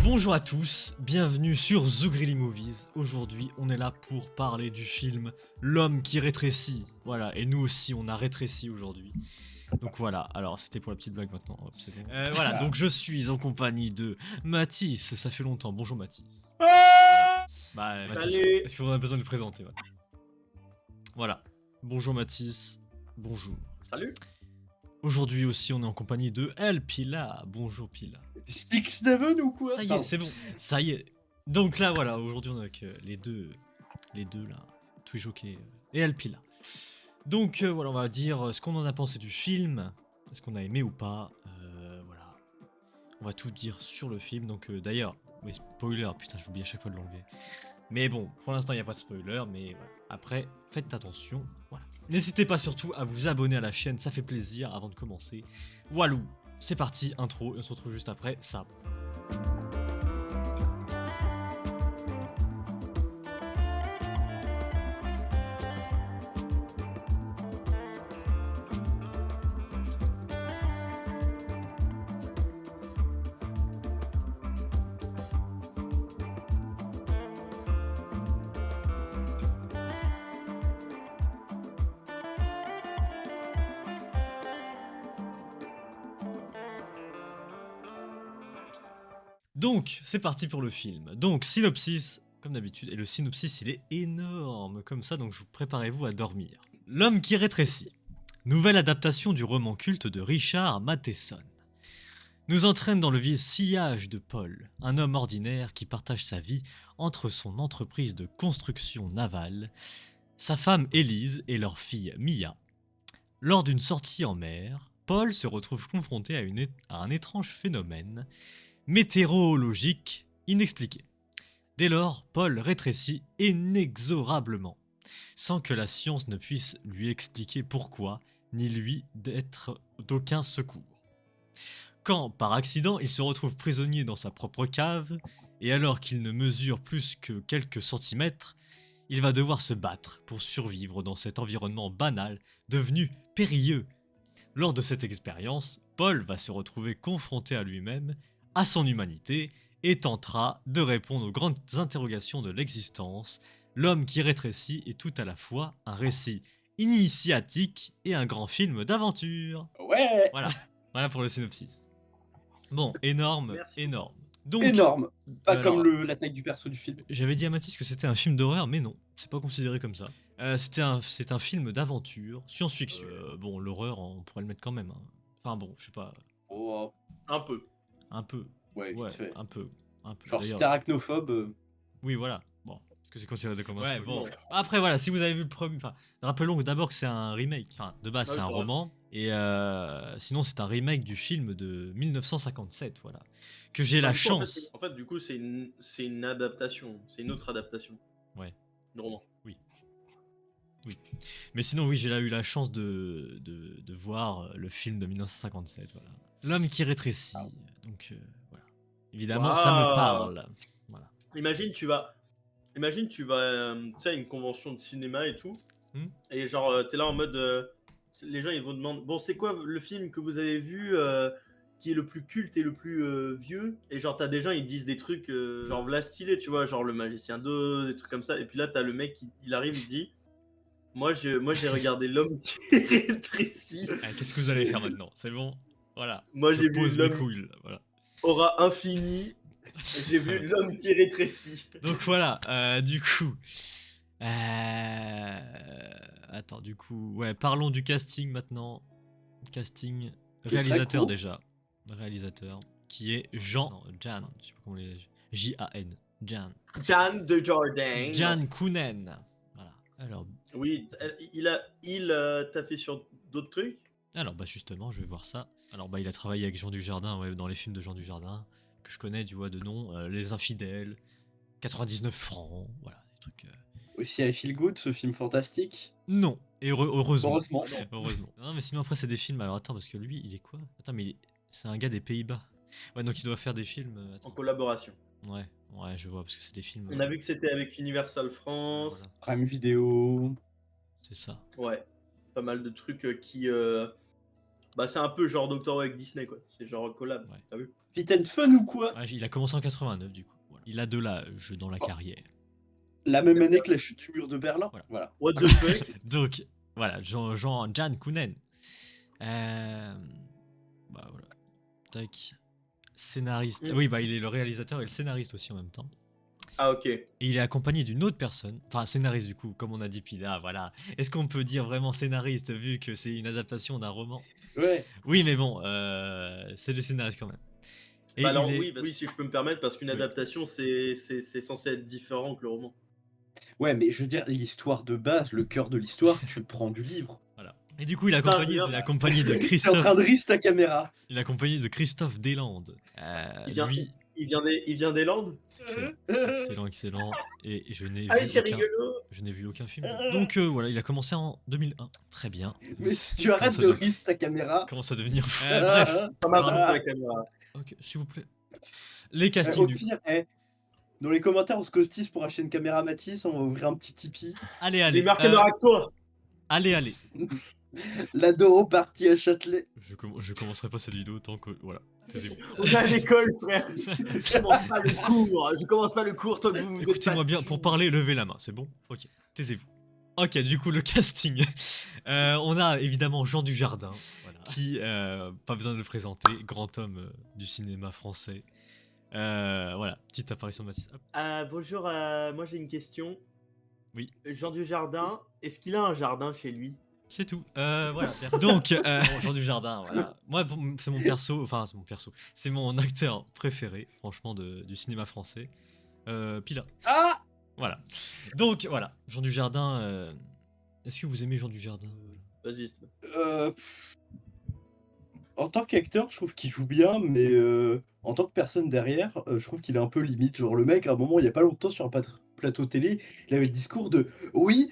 Bonjour à tous, bienvenue sur The Greely Movies. Aujourd'hui, on est là pour parler du film L'homme qui rétrécit. Voilà, et nous aussi, on a rétréci aujourd'hui. Donc voilà, alors c'était pour la petite blague maintenant. Hop, c'est bon. Voilà, donc je suis en compagnie de Mathis, ça fait longtemps. Bonjour Mathis. Bah, Mathis, Salut. est-ce qu'on a besoin de le présenter? Voilà. Bonjour Mathis, bonjour. Salut. Aujourd'hui aussi, on est en compagnie de El Pila. Bonjour Pila. Six Neven ou quoi? Ça y est, c'est bon. Ça y est. Donc là, voilà, aujourd'hui on est avec les deux là, Twijoke et Alpila. Donc voilà, on va dire ce qu'on en a pensé du film, est-ce qu'on a aimé ou pas. Voilà, on va tout dire sur le film. Donc d'ailleurs, oui, spoiler, putain, j'oublie à chaque fois de l'enlever. Mais bon, pour l'instant il n'y a pas de spoiler, mais voilà. Après, faites attention. Voilà. N'hésitez pas surtout à vous abonner à la chaîne, ça fait plaisir avant de commencer. Walou, c'est parti, intro, et on se retrouve juste après ça. Donc, c'est parti pour le film. Donc, synopsis, comme d'habitude, et le synopsis, il est énorme, comme ça, donc vous préparez-vous à dormir. L'homme qui rétrécit. Nouvelle adaptation du roman culte de Richard Matheson. Nous entraîne dans le sillage de Paul, un homme ordinaire qui partage sa vie entre son entreprise de construction navale, sa femme Élise et leur fille Mia. Lors d'une sortie en mer, Paul se retrouve confronté à un étrange phénomène météorologique inexpliqué. Dès lors, Paul rétrécit inexorablement, sans que la science ne puisse lui expliquer pourquoi, ni lui d'être d'aucun secours. Quand, par accident, il se retrouve prisonnier dans sa propre cave, et alors qu'il ne mesure plus que quelques centimètres, il va devoir se battre pour survivre dans cet environnement banal, devenu périlleux. Lors de cette expérience, Paul va se retrouver confronté à lui-même, à son humanité, et tentera de répondre aux grandes interrogations de l'existence. L'homme qui rétrécit est tout à la fois un récit initiatique et un grand film d'aventure. Ouais. Voilà pour le synopsis. Bon, énorme, Merci. énorme. Donc, Énorme. Pas alors, comme la taille du perso du film. j'avais dit à Mathis que c'était un film d'horreur, mais non, c'est pas considéré comme ça. C'est un film d'aventure, science-fiction. Bon, l'horreur, on pourrait le mettre quand même. Hein. Enfin bon, je sais pas, Oh, Un peu. un peu. ouais, vite Ouais, fait. un peu. Genre, si D'ailleurs, t'es arachnophobe. oui, voilà. Bon, est-ce que c'est considéré comme un Ouais, spoil? bon. Après, voilà, si vous avez vu le premier... Enfin, rappelons d'abord que c'est un remake. Enfin, de base, Ouais, c'est un bref. roman. Et sinon, c'est un remake du film de 1957, voilà. Que j'ai la Du coup, chance... En fait, du coup, c'est une adaptation. C'est une autre adaptation. Ouais. De roman. Oui. Mais sinon, oui, j'ai eu la chance de voir le film de 1957, voilà. L'homme qui rétrécit. Donc, voilà. Évidemment, ça me Waouh. parle. Voilà. Imagine, tu vas, tu sais, à une convention de cinéma et tout. Et genre, t'es là en mode. Les gens, ils vont demander bon, c'est quoi le film que vous avez vu qui est le plus culte et le plus vieux? Et genre, t'as des gens, ils disent des trucs genre v'là stylé, tu vois, genre Le Magicien 2, des trucs comme ça. Et puis là, t'as le mec il arrive, il dit moi, j'ai regardé L'homme qui rétrécit. Qu'est-ce que vous allez faire maintenant? C'est bon? Voilà. Moi, Je j'ai vu pose mes L'homme couilles, là, voilà. aura infini. J'ai vu L'homme qui rétrécit. Donc voilà, du coup... Attends, du coup... Ouais, parlons du casting maintenant. Casting... Réalisateur court. déjà. Réalisateur. Qui est Jan... Non, Jan. Je sais pas comment les... J-A-N. Jan. Jan de Jordan. Jan Kounen. Voilà. Alors... Oui, t'as fait sur d'autres trucs? Alors bah justement, je vais voir ça. Alors bah il a travaillé avec Jean Dujardin, ouais, dans les films de Jean Dujardin, que je connais, tu vois, de nom. Les Infidèles, 99 francs, voilà, des trucs... Aussi, I Feel Good, ce film fantastique. Non, et heureusement. Heureusement. Heureusement. Non mais sinon après c'est des films, alors attends, parce que lui, il est quoi? Attends, mais c'est un gars des Pays-Bas. Ouais, donc il doit faire des films... En Attends. collaboration. Ouais, je vois, parce que c'est des films... On a vu que c'était avec Universal France. Voilà, Prime Video. c'est ça. Ouais, pas mal de trucs qui Bah, c'est un peu genre Doctor Who avec Disney, quoi. C'est genre collab. Ouais. T'as vu? Fit and Fun ou quoi? Ah, il a commencé en 89 du coup. Voilà. Il a de l'âge dans la Oh. carrière. La même année que la chute du mur de Berlin. Voilà. Voilà. What the fuck? Donc, voilà, Jan Kounen. Bah voilà. Tac. Scénariste. Mm. Oui, bah il est le réalisateur et le scénariste aussi en même temps. Ah, ok. Et il est accompagné d'une autre personne. Enfin, scénariste du coup, comme on a dit puis là, voilà. Est-ce qu'on peut dire vraiment scénariste vu que c'est une adaptation d'un roman? Ouais. Oui, mais bon, c'est des scénaristes quand même. Et Bah alors, il est... oui, si je peux me permettre, parce qu'une Oui. adaptation, c'est censé être différent que le roman. Ouais, mais je veux dire, l'histoire de base, le cœur de l'histoire, tu le prends du livre. Voilà. Et du coup, il est Putain, accompagné, regarde. il est accompagné de T'es en Christophe. train de rire ta caméra. Il est accompagné de Christophe Deslandes. Lui, Il vient des Landes? excellent. Et je n'ai Ah, vu c'est aucun... rigolo! Je n'ai vu aucun film. Donc voilà, il a commencé en 2001. Très bien. Mais si tu arrêtes de rire ta caméra. Commence à devenir... bref. Ça m'a Alors, passé la caméra. ok, s'il vous plaît. Les Au castings du... pire, dans les commentaires, on se costise pour acheter une caméra Matisse, on va ouvrir un petit Tipeee. Allez, Les allez. meilleures caméras que toi! Allez. L'Adoro parti à Châtelet. Je commencerai pas cette vidéo tant que... Voilà, taisez-vous. On est à l'école, frère! Je commence pas le cours! Je commence pas le cours tant que vous... Écoutez-moi bien, pour parler, levez la main, c'est bon? Ok, taisez-vous. Ok, du coup, le casting. On a évidemment Jean Dujardin, voilà, qui, pas besoin de le présenter, grand homme du cinéma français. Voilà, petite apparition de Mathis. Hop. Bonjour, moi j'ai une question. Oui. Jean Dujardin, est-ce qu'il a un jardin chez lui? C'est tout. Voilà. Donc, Jean Dujardin, voilà. Moi, c'est mon perso, enfin, c'est mon perso. C'est mon acteur préféré, franchement, du cinéma français. Pila. Ah! Voilà. Donc, voilà. Jean Dujardin. Est-ce que vous aimez Jean Dujardin? Vas-y, Steve. En tant qu'acteur, je trouve qu'il joue bien, mais en tant que personne derrière, je trouve qu'il est un peu limite. Genre le mec, à un moment, il y a pas longtemps, sur un plateau télé, il avait le discours de oui,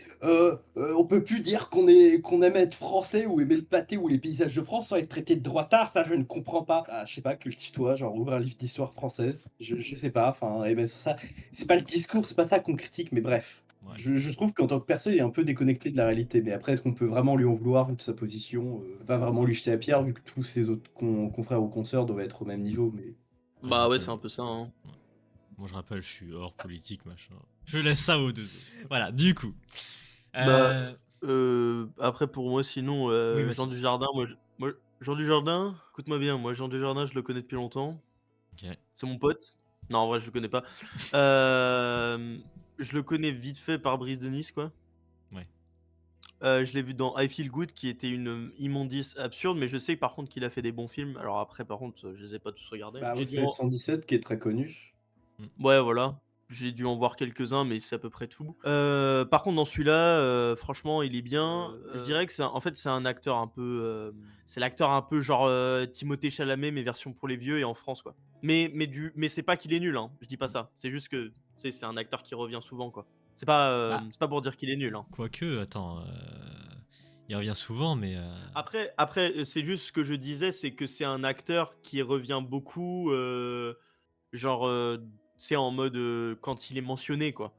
on peut plus dire qu'on aime être français ou aimer le pâté ou les paysages de France sans être traité de droitard. Ça, je ne comprends pas. Ah, je sais pas, cultive-toi, genre ouvre un livre d'histoire française. Je sais pas. Enfin, et ben ça, c'est pas le discours, c'est pas ça qu'on critique, mais bref. Ouais. Je trouve qu'en tant que personne, il est un peu déconnecté de la réalité. Mais après, est-ce qu'on peut vraiment lui en vouloir vu de sa position? Pas vraiment lui jeter la pierre vu que tous ses autres confrères ou consoeurs doivent être au même niveau. Mais Bah ouais, c'est un peu ça. Hein. Moi, je rappelle, je suis hors politique, machin. Je laisse ça aux deux. Voilà, du coup. Bah, après, pour moi, sinon, Oui, Jean Mathis. Dujardin, Jean Dujardin, écoute-moi bien, moi, Jean Dujardin, je le connais depuis longtemps. Ok. C'est mon pote. Non, en vrai, je le connais pas. Je le connais vite fait par Brise de Nice, quoi. Ouais. Je l'ai vu dans I Feel Good, qui était une immondice absurde, mais je sais par contre qu'il a fait des bons films. Alors après, par contre, je les ai pas tous regardés. bah, J'ai ouais, dû c'est en- 117 qui est très connu. Ouais, voilà. J'ai dû en voir quelques-uns, mais c'est à peu près tout. Par contre, dans celui-là, franchement, il est bien. Je dirais que en fait, c'est un acteur un peu. C'est l'acteur un peu genre Timothée Chalamet, mais version pour les vieux et en France, quoi. Mais c'est pas qu'il est nul, hein. Je dis pas ça. C'est juste que c'est un acteur qui revient souvent, quoi. C'est pas pour dire qu'il est nul, hein. Quoique, attends. Il revient souvent, mais. Après, c'est juste ce que je disais, c'est que c'est un acteur qui revient beaucoup, genre, c'est en mode quand il est mentionné, quoi.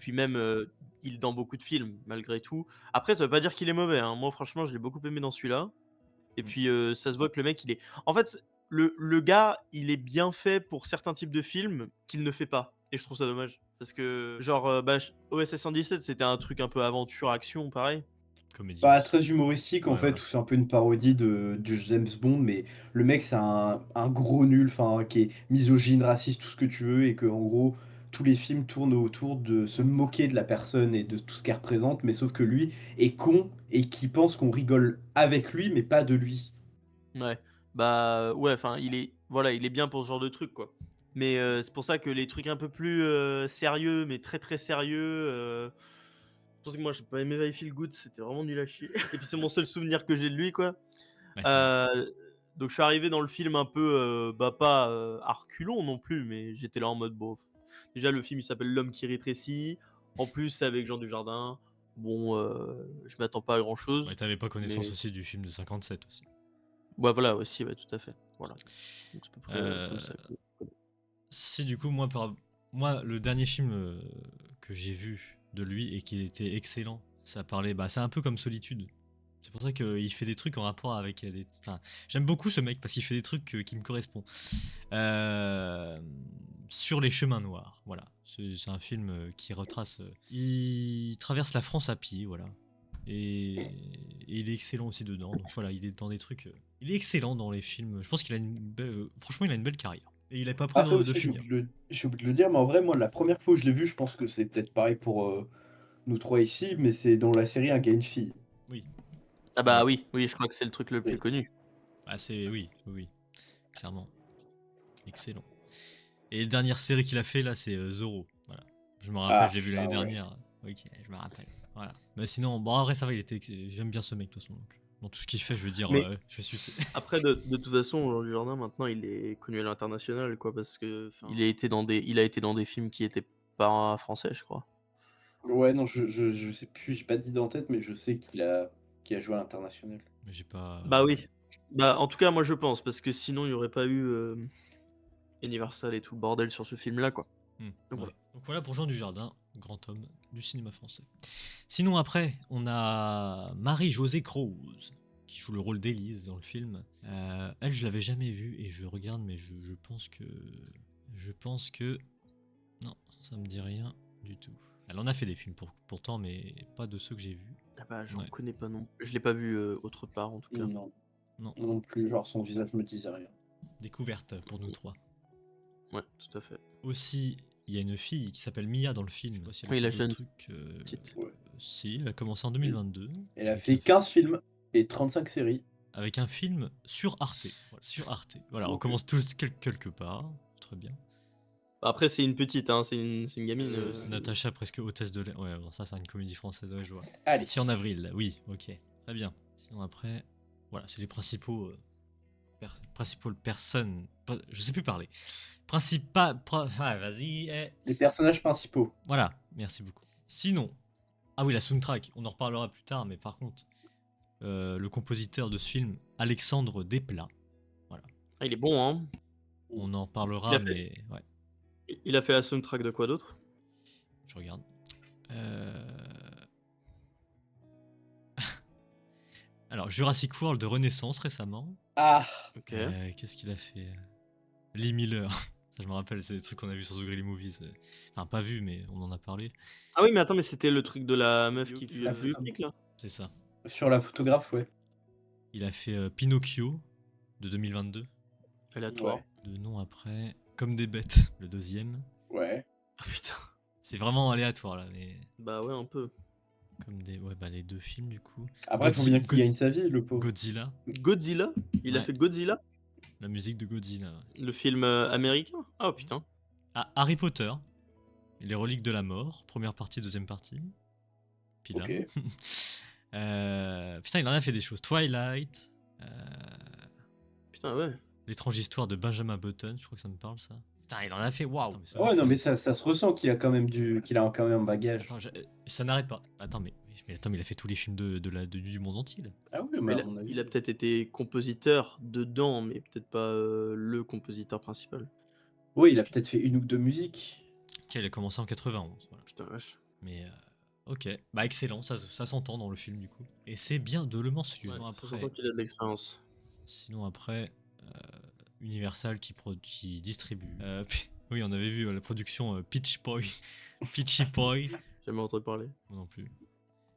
Puis même, il est dans beaucoup de films, malgré tout. Après, ça veut pas dire qu'il est mauvais, hein. Moi, franchement, je l'ai beaucoup aimé dans celui-là. Et puis, ça se voit que le mec, il est. En fait, le gars, il est bien fait pour certains types de films qu'il ne fait pas. Et je trouve ça dommage. Parce que, genre, OSS 117, c'était un truc un peu aventure, action, pareil. Comédie. Bah, très humoristique en Ouais, fait, voilà. où c'est un peu une parodie du James Bond, mais le mec c'est un gros nul, enfin qui est misogyne, raciste, tout ce que tu veux, et que en gros tous les films tournent autour de se moquer de la personne et de tout ce qu'elle représente, mais sauf que lui est con et qui pense qu'on rigole avec lui, mais pas de lui. Ouais. Bah, ouais, enfin, il est bien pour ce genre de truc, quoi. Mais c'est pour ça que les trucs un peu plus sérieux, mais très très sérieux. C'est pour ça que moi, j'ai pas aimé I Feel Good, c'était vraiment nul à chier. Et puis c'est mon seul souvenir que j'ai de lui, quoi. Ouais, Donc je suis arrivé dans le film un peu, bah pas à reculons non plus, mais j'étais là en mode bon. Déjà, le film il s'appelle L'homme qui rétrécit. En plus, c'est avec Jean Dujardin. Bon, je m'attends pas à grand chose. ouais, t'avais pas connaissance mais- aussi du film de 57 aussi. Ouais, voilà, aussi, ouais, tout à fait. Voilà. Donc, c'est à peu près comme ça. C'est du coup, moi, le dernier film que j'ai vu de lui et qui était excellent, ça parlait. Bah, c'est un peu comme Solitude. C'est pour ça qu'il fait des trucs en rapport avec des... Enfin, j'aime beaucoup ce mec parce qu'il fait des trucs qui me correspondent. Sur les chemins noirs, voilà. C'est un film qui retrace... il traverse la France à pied, voilà. Et il est excellent aussi dedans. Donc voilà, il est dans des trucs... il est excellent dans les films. Je pense qu'il a une belle... Franchement, il a une belle carrière. Et il est pas prêt Après de aussi, finir. j'ai oublié de le dire, mais en vrai, moi, la première fois où je l'ai vu, je pense que c'est peut-être pareil pour nous trois ici, mais c'est dans la série Un gars, une fille. Oui. Ah bah Ouais. oui, je crois que c'est le truc le plus Oui. connu. Ah c'est... Oui. Clairement. Excellent. Et la dernière série qu'il a fait là, c'est Zorro. Voilà. Je me rappelle, je l'ai vu l'année putain, ouais. dernière. Ok, je me rappelle. Voilà. Mais sinon, bon, après ça va, j'aime bien ce mec de toute façon. Donc, dans tout ce qu'il fait, je veux dire, Mais- je vais sucer. Après, de toute façon, Jean Dujardin, maintenant, il est connu à l'international, quoi, parce que il a été dans des films qui étaient pas français, je crois. Ouais, non, je sais plus, j'ai pas d'idée en tête, mais je sais qu'il a joué à l'international. Mais j'ai pas. Bah oui. Bah en tout cas, moi je pense, parce que sinon il n'y aurait pas eu Universal et tout le bordel sur ce film-là, quoi. Donc, Donc voilà. Donc voilà pour Jean Dujardin, grand homme du cinéma français. Sinon après, on a Marie-Josée Croze qui joue le rôle d'Élise dans le film. Elle, je l'avais jamais vue et je regarde, mais je pense que non, ça me dit rien du tout. Elle en a fait des films pourtant, mais pas de ceux que j'ai vus. Ah bah j'en Ouais. connais pas non. Je l'ai pas vu autre part en tout cas. Non. Non. Non plus, genre son visage me disait rien. Découverte pour nous trois. Ouais, tout à fait. Aussi, il y a une fille qui s'appelle Mia dans le film. Je sais pas si elle a Oui, fait la d'autres jeune trucs, petite. Ouais. Si, elle a commencé en 2022. Elle a Donc, fait 15 films et 35 séries. avec un film sur Arte. Voilà, sur Arte. Voilà, on Ok. commence tous quelque part. Très bien. Bah, après c'est une petite, hein, c'est une gamine. Natacha, presque hôtesse de l'air. Ouais, bon, ça, c'est une comédie française, ouais, je vois. Allez. Sorti en avril, oui, ok. Très bien. Sinon, après, voilà, c'est les principaux personnes. Je sais plus parler. Vas-y. Les personnages principaux. Voilà, merci beaucoup. Sinon, ah oui, la soundtrack, on en reparlera plus tard, mais par contre, le compositeur de ce film, Alexandre Desplat, voilà, Ah, il est bon, hein. on en parlera, Il a fait- mais ouais, Il a fait la soundtrack de quoi d'autre? je regarde. Alors, Jurassic World de Renaissance récemment. Ah, Ok. Qu'est-ce qu'il a fait Lee Miller. Ça, je me rappelle, c'est des trucs qu'on a vu sur The Greedy Movies. Enfin, pas vu, mais on en a parlé. Ah oui, mais attends, mais c'était le truc de la meuf qui fait La le photo. biopic là. C'est ça. sur la photographe, ouais. Il a fait Pinocchio de 2022. Aléatoire. Ouais. De nom après. Comme des bêtes, le deuxième. Ouais. Ah putain. C'est vraiment aléatoire là, mais. Bah ouais, un peu. Comme des. Ouais, bah les deux films du coup. Après, il faut bien qu'il gagne sa vie, le pauvre. Godzilla. Godzilla. Il a Ouais. fait Godzilla, La musique de Godzilla. Ouais. le film américain. Ah putain. Ah, Harry Potter. Les reliques de la mort. Première partie, deuxième partie. Puis là. Ok. Putain, il en a fait des choses. Twilight. Putain, ouais. L'étrange histoire de Benjamin Button. Je crois que ça me parle ça. Putain, il en a fait. Waouh. Ouais, non, mais ça se ressent qu'il a quand même quand même un bagage. Attends, ça n'arrête pas. Attends, mais il a fait tous les films du monde entier là. Ah oui, Mais mais à mon avis. il a peut-être été compositeur dedans, mais peut-être pas le compositeur principal. Oui, il a peut-être fait une ou deux musiques. Ok, il a commencé en 91. Voilà. Putain, vache. Mais ok, bah excellent, ça s'entend dans le film du coup. Et c'est bien de le mentionner. Ouais, ça Après, s'entend qu'il a de l'expérience. sinon après, Universal qui distribue. Oui, on avait vu la production Pitchy Boy. J'ai jamais entendu parler. Moi non plus.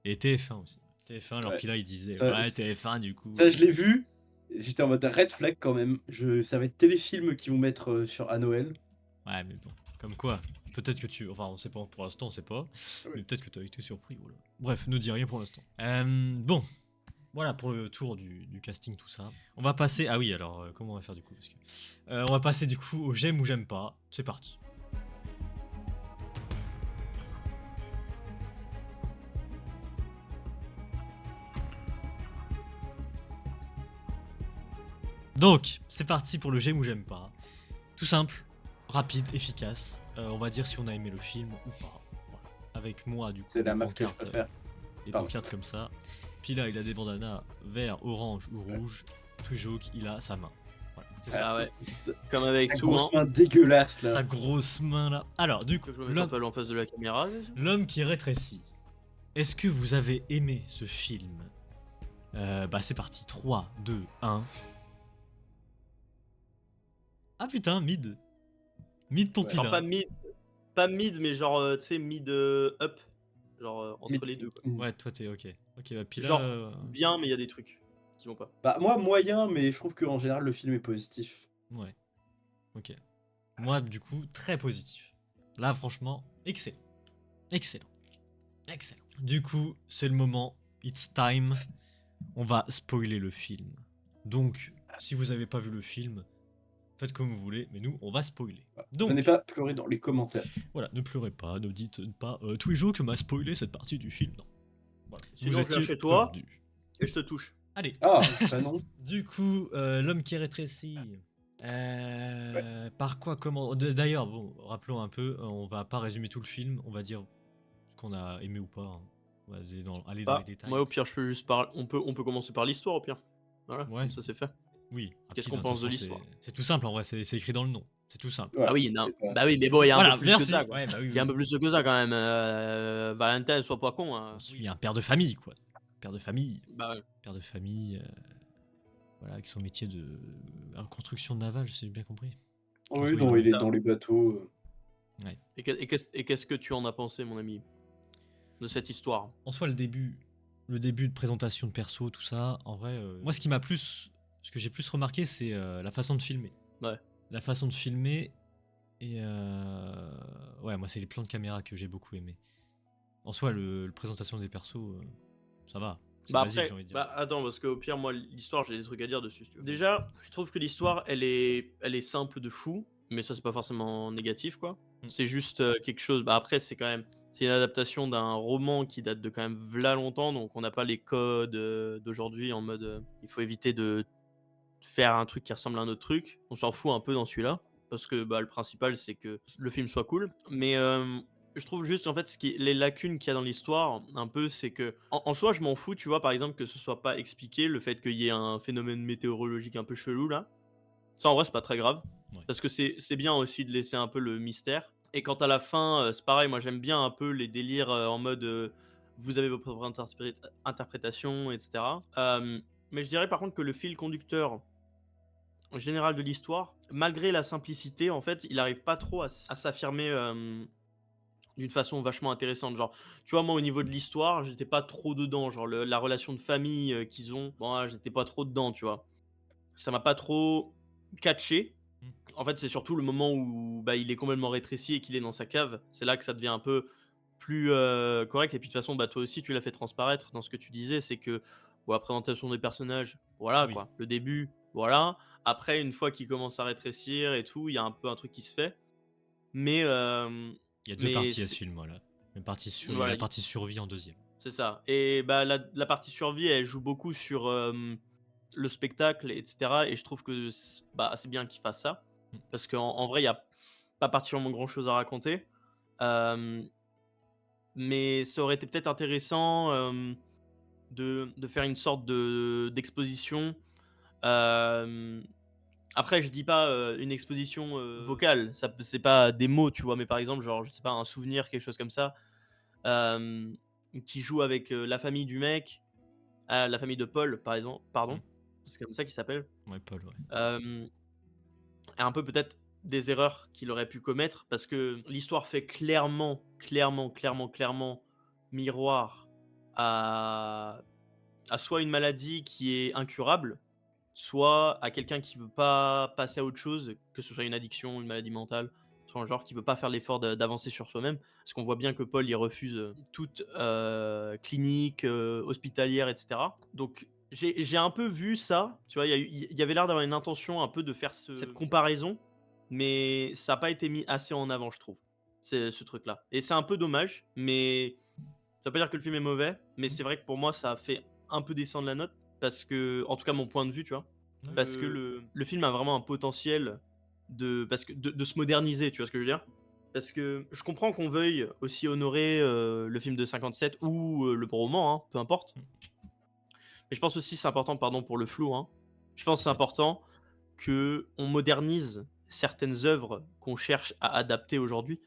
Et TF1 aussi. TF1, alors Ouais. puis là, il disait Ça- ouais, TF1 du coup. Ça, je l'ai vu. J'étais en mode red flag quand même. Ça va être téléfilm qu'ils vont mettre à Noël. Ouais, mais bon, comme quoi. Peut-être que tu. Enfin, on sait pas pour l'instant, on sait pas. Ouais. Mais peut-être que tu as été surpris. Voilà. Bref, ne dis rien pour l'instant. Bon, voilà pour le tour du casting, tout ça. On va passer. Ah oui, alors, comment on va faire du coup parce que... On va passer du coup au j'aime ou j'aime pas. C'est parti. Donc, c'est parti pour le j'aime ou j'aime pas. Tout simple, rapide, efficace. On va dire si on a aimé le film ou pas. Voilà. Avec moi, du coup, C'est la les meuf que je pancartes, préfère. les Pardon. pancartes comme ça. Puis là, il a des bandanas vert, orange ou rouge. Tout joke, il a sa main. Voilà, c'est ça. Ah ouais. Comme avec Sa tout, hein. grosse main dégueulasse là. Sa grosse main là. Alors, du coup, Que je me mette un peu en face de la caméra. déjà. l'homme qui rétrécit. Est-ce que vous avez aimé ce film Bah c'est parti, 3, 2, 1. Ah putain, mid. Mid pour Ouais. Genre Pila. pas mid, mais genre, tu sais, mid up. Genre entre les deux, quoi. Ouais, toi t'es ok. Ok, bah Pila. Genre bien, mais il y a des trucs qui vont pas. Bah, moi, moyen, mais je trouve qu'en général, le film est positif. Ouais. Ok. Moi, du coup, très positif. Là, franchement, excellent. Excellent. Excellent. Du coup, c'est le moment. It's time. On va spoiler le film. Donc, si vous avez pas vu le film, faites comme vous voulez, mais nous, on va spoiler. Donc, Venez pas pleurer dans les commentaires. voilà, ne pleurez pas, ne dites pas Twijo que m'a spoilé cette partie du film. Non. Voilà. Sinon, Vous je viens étiez chez toi. prévenus. Et je te touche. Allez. Ah, bah non. Du coup, l'homme qui rétrécit. Par quoi comment D'ailleurs, bon, rappelons un peu, on va pas résumer tout le film, on va dire ce qu'on a aimé ou pas. Hein. On va aller dans les Bah, détails. moi, au pire, je peux juste parler. On peut commencer par l'histoire, au pire. Voilà, Ouais. comme ça, c'est fait. Oui. Qu'est-ce rapide, qu'on hein, pense de toute façon, l'histoire? c'est tout simple en vrai, c'est écrit dans le nom. C'est tout simple. Voilà, Ah oui, non. c'est pas- Bah oui, mais bon, il y a un Voilà, peu plus merci. que ça, quoi. Ouais, bah oui, Il y a un oui. peu plus que ça, quand même. Valentin, sois pas con. Hein. Je suis un père de famille, quoi. Père de famille. Bah ouais. Père de famille. Voilà, avec son métier de construction navale, si j'ai bien compris. Oui, Oui, non, oui. il est dans les bateaux. Et qu'est-ce que tu en as pensé, mon ami, de cette histoire? En soi, le début de présentation de perso, tout ça, en vrai, moi, ce que j'ai plus remarqué, c'est la façon de filmer. Ouais. La façon de filmer, et ouais, moi, c'est les plans de caméra que j'ai beaucoup aimé. En soi, le présentation des persos, ça va. C'est Bah basique, après, j'ai envie de dire. bah attends, parce qu'au pire, moi, l'histoire, j'ai des trucs à dire dessus, si tu veux. Déjà, je trouve que l'histoire, elle est simple de fou, mais ça, c'est pas forcément négatif, quoi. Mm. C'est juste quelque chose. Bah après, c'est quand même. C'est une adaptation d'un roman qui date de quand même v'là longtemps, donc on n'a pas les codes d'aujourd'hui en mode il faut éviter de faire un truc qui ressemble à un autre truc. On s'en fout un peu dans celui-là, parce que bah, le principal, c'est que le film soit cool. Mais je trouve juste, en fait, les lacunes qu'il y a dans l'histoire, un peu, c'est que, en soi, je m'en fous, tu vois, par exemple, que ce soit pas expliqué, le fait qu'il y ait un phénomène météorologique un peu chelou, là. Ça, en vrai, c'est pas très grave. Ouais. Parce que c'est bien aussi de laisser un peu le mystère. Et quant à la fin, c'est pareil, moi, j'aime bien un peu les délires en mode vous avez vos propres interprétations, etc. Mais je dirais par contre que le fil conducteur général de l'histoire, malgré la simplicité, en fait, il arrive pas trop à s'affirmer d'une façon vachement intéressante. Genre, tu vois, moi, au niveau de l'histoire, j'étais pas trop dedans. Genre, la relation de famille qu'ils ont, bon, j'étais pas trop dedans, tu vois. Ça m'a pas trop catché. Mm. En fait, c'est surtout le moment où bah, il est complètement rétréci et qu'il est dans sa cave. C'est là que ça devient un peu plus correct. Et puis, de toute façon, bah, toi aussi, tu l'as fait transparaître dans ce que tu disais. C'est que, bon, la présentation des personnages, voilà, Oui. quoi. Le début, voilà. Après, une fois qu'il commence à rétrécir et tout, il y a un peu un truc qui se fait. Mais Il y a deux parties à ce film, voilà. Il y a Voilà, la partie survie en deuxième. c'est ça. Et bah, la partie survie, elle joue beaucoup sur le spectacle, etc. Et je trouve que c'est bien qu'il fasse ça. Mm. Parce qu'en vrai, il n'y a pas particulièrement grand-chose à raconter. Mais ça aurait été peut-être intéressant de faire une sorte d'exposition. Après, je dis pas une exposition vocale, c'est pas des mots, tu vois, mais par exemple, genre, je sais pas, un souvenir, quelque chose comme ça, euh, qui joue avec la famille du mec, la famille de Paul, par exemple, pardon, Mm. c'est comme ça qu'il s'appelle. Ouais, Paul, ouais. Et un peu peut-être des erreurs qu'il aurait pu commettre, parce que l'histoire fait clairement miroir à soit une maladie qui est incurable, soit à quelqu'un qui veut pas passer à autre chose, que ce soit une addiction, une maladie mentale, un genre qui veut pas faire l'effort d'avancer sur soi-même. Parce qu'on voit bien que Paul, il refuse toute clinique, hospitalière, etc. Donc j'ai un peu vu ça, tu vois, il y avait l'air d'avoir une intention un peu de faire cette comparaison, mais ça n'a pas été mis assez en avant, je trouve, ce truc-là. Et c'est un peu dommage, mais ça veut pas dire que le film est mauvais, mais c'est vrai que pour moi, ça a fait un peu descendre la note, parce que, en tout cas, mon point de vue, tu vois, parce que le film a vraiment un potentiel de se moderniser, tu vois ce que je veux dire? Parce que je comprends qu'on veuille aussi honorer le film de 57 ou le roman, hein, peu importe. Mais je pense aussi c'est important, pardon pour le flou, hein. Je pense que c'est important que on modernise certaines œuvres qu'on cherche à adapter aujourd'hui,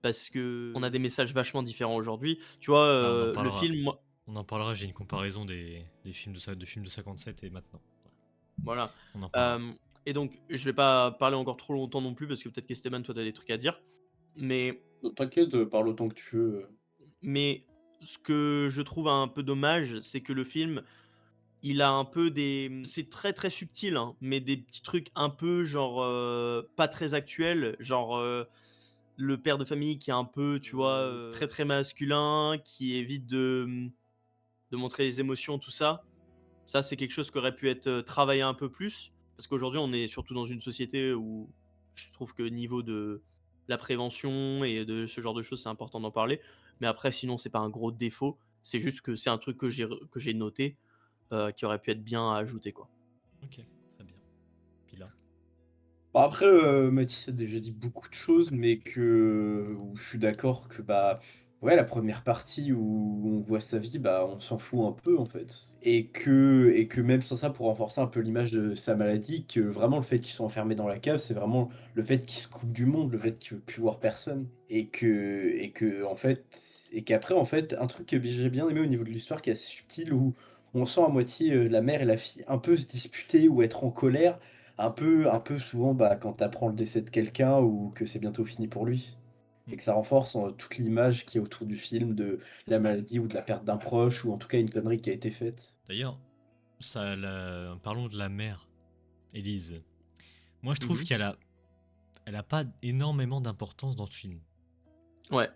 parce que on a des messages vachement différents aujourd'hui. Tu vois, Bah, on en le parlera. film, On en parlera, j'ai une comparaison des films de films de 57 et maintenant. Voilà. On en parlera. Et donc, je vais pas parler encore trop longtemps non plus, parce que peut-être qu'Esteban, toi, t'as des trucs à dire. Mais, T'inquiète, parle autant que tu veux. mais ce que je trouve un peu dommage, c'est que le film, il a un peu des... C'est très très subtil, hein, mais des petits trucs un peu genre pas très actuels, genre le père de famille qui est un peu, tu vois, très très masculin, qui évite de montrer les émotions, tout ça. Ça, c'est quelque chose qui aurait pu être travaillé un peu plus, parce qu'aujourd'hui, on est surtout dans une société où je trouve que niveau de la prévention et de ce genre de choses, c'est important d'en parler. Mais après, sinon, c'est pas un gros défaut. C'est juste que c'est un truc que j'ai noté, qui aurait pu être bien à ajouter, quoi. Ok, très bien. Puis là. Bon, après, Mathis a déjà dit beaucoup de choses, mais où je suis d'accord que ouais, la première partie où on voit sa vie, on s'en fout un peu en fait. Et que même sans ça, pour renforcer un peu l'image de sa maladie, que vraiment le fait qu'il soit enfermé dans la cave, c'est vraiment le fait qu'il se coupe du monde, le fait qu'il veut plus voir personne. Et qu'après, en fait, un truc que j'ai bien aimé au niveau de l'histoire qui est assez subtil, où on sent à moitié la mère et la fille un peu se disputer ou être en colère un peu souvent, quand tu apprends le décès de quelqu'un ou que c'est bientôt fini pour lui et que ça renforce, toute l'image qui est autour du film de la maladie ou de la perte d'un proche ou en tout cas une connerie qui a été faite. D'ailleurs, parlons de la mère, Élise. Moi, je trouve Mhm. elle a pas énormément d'importance dans le film. Ouais,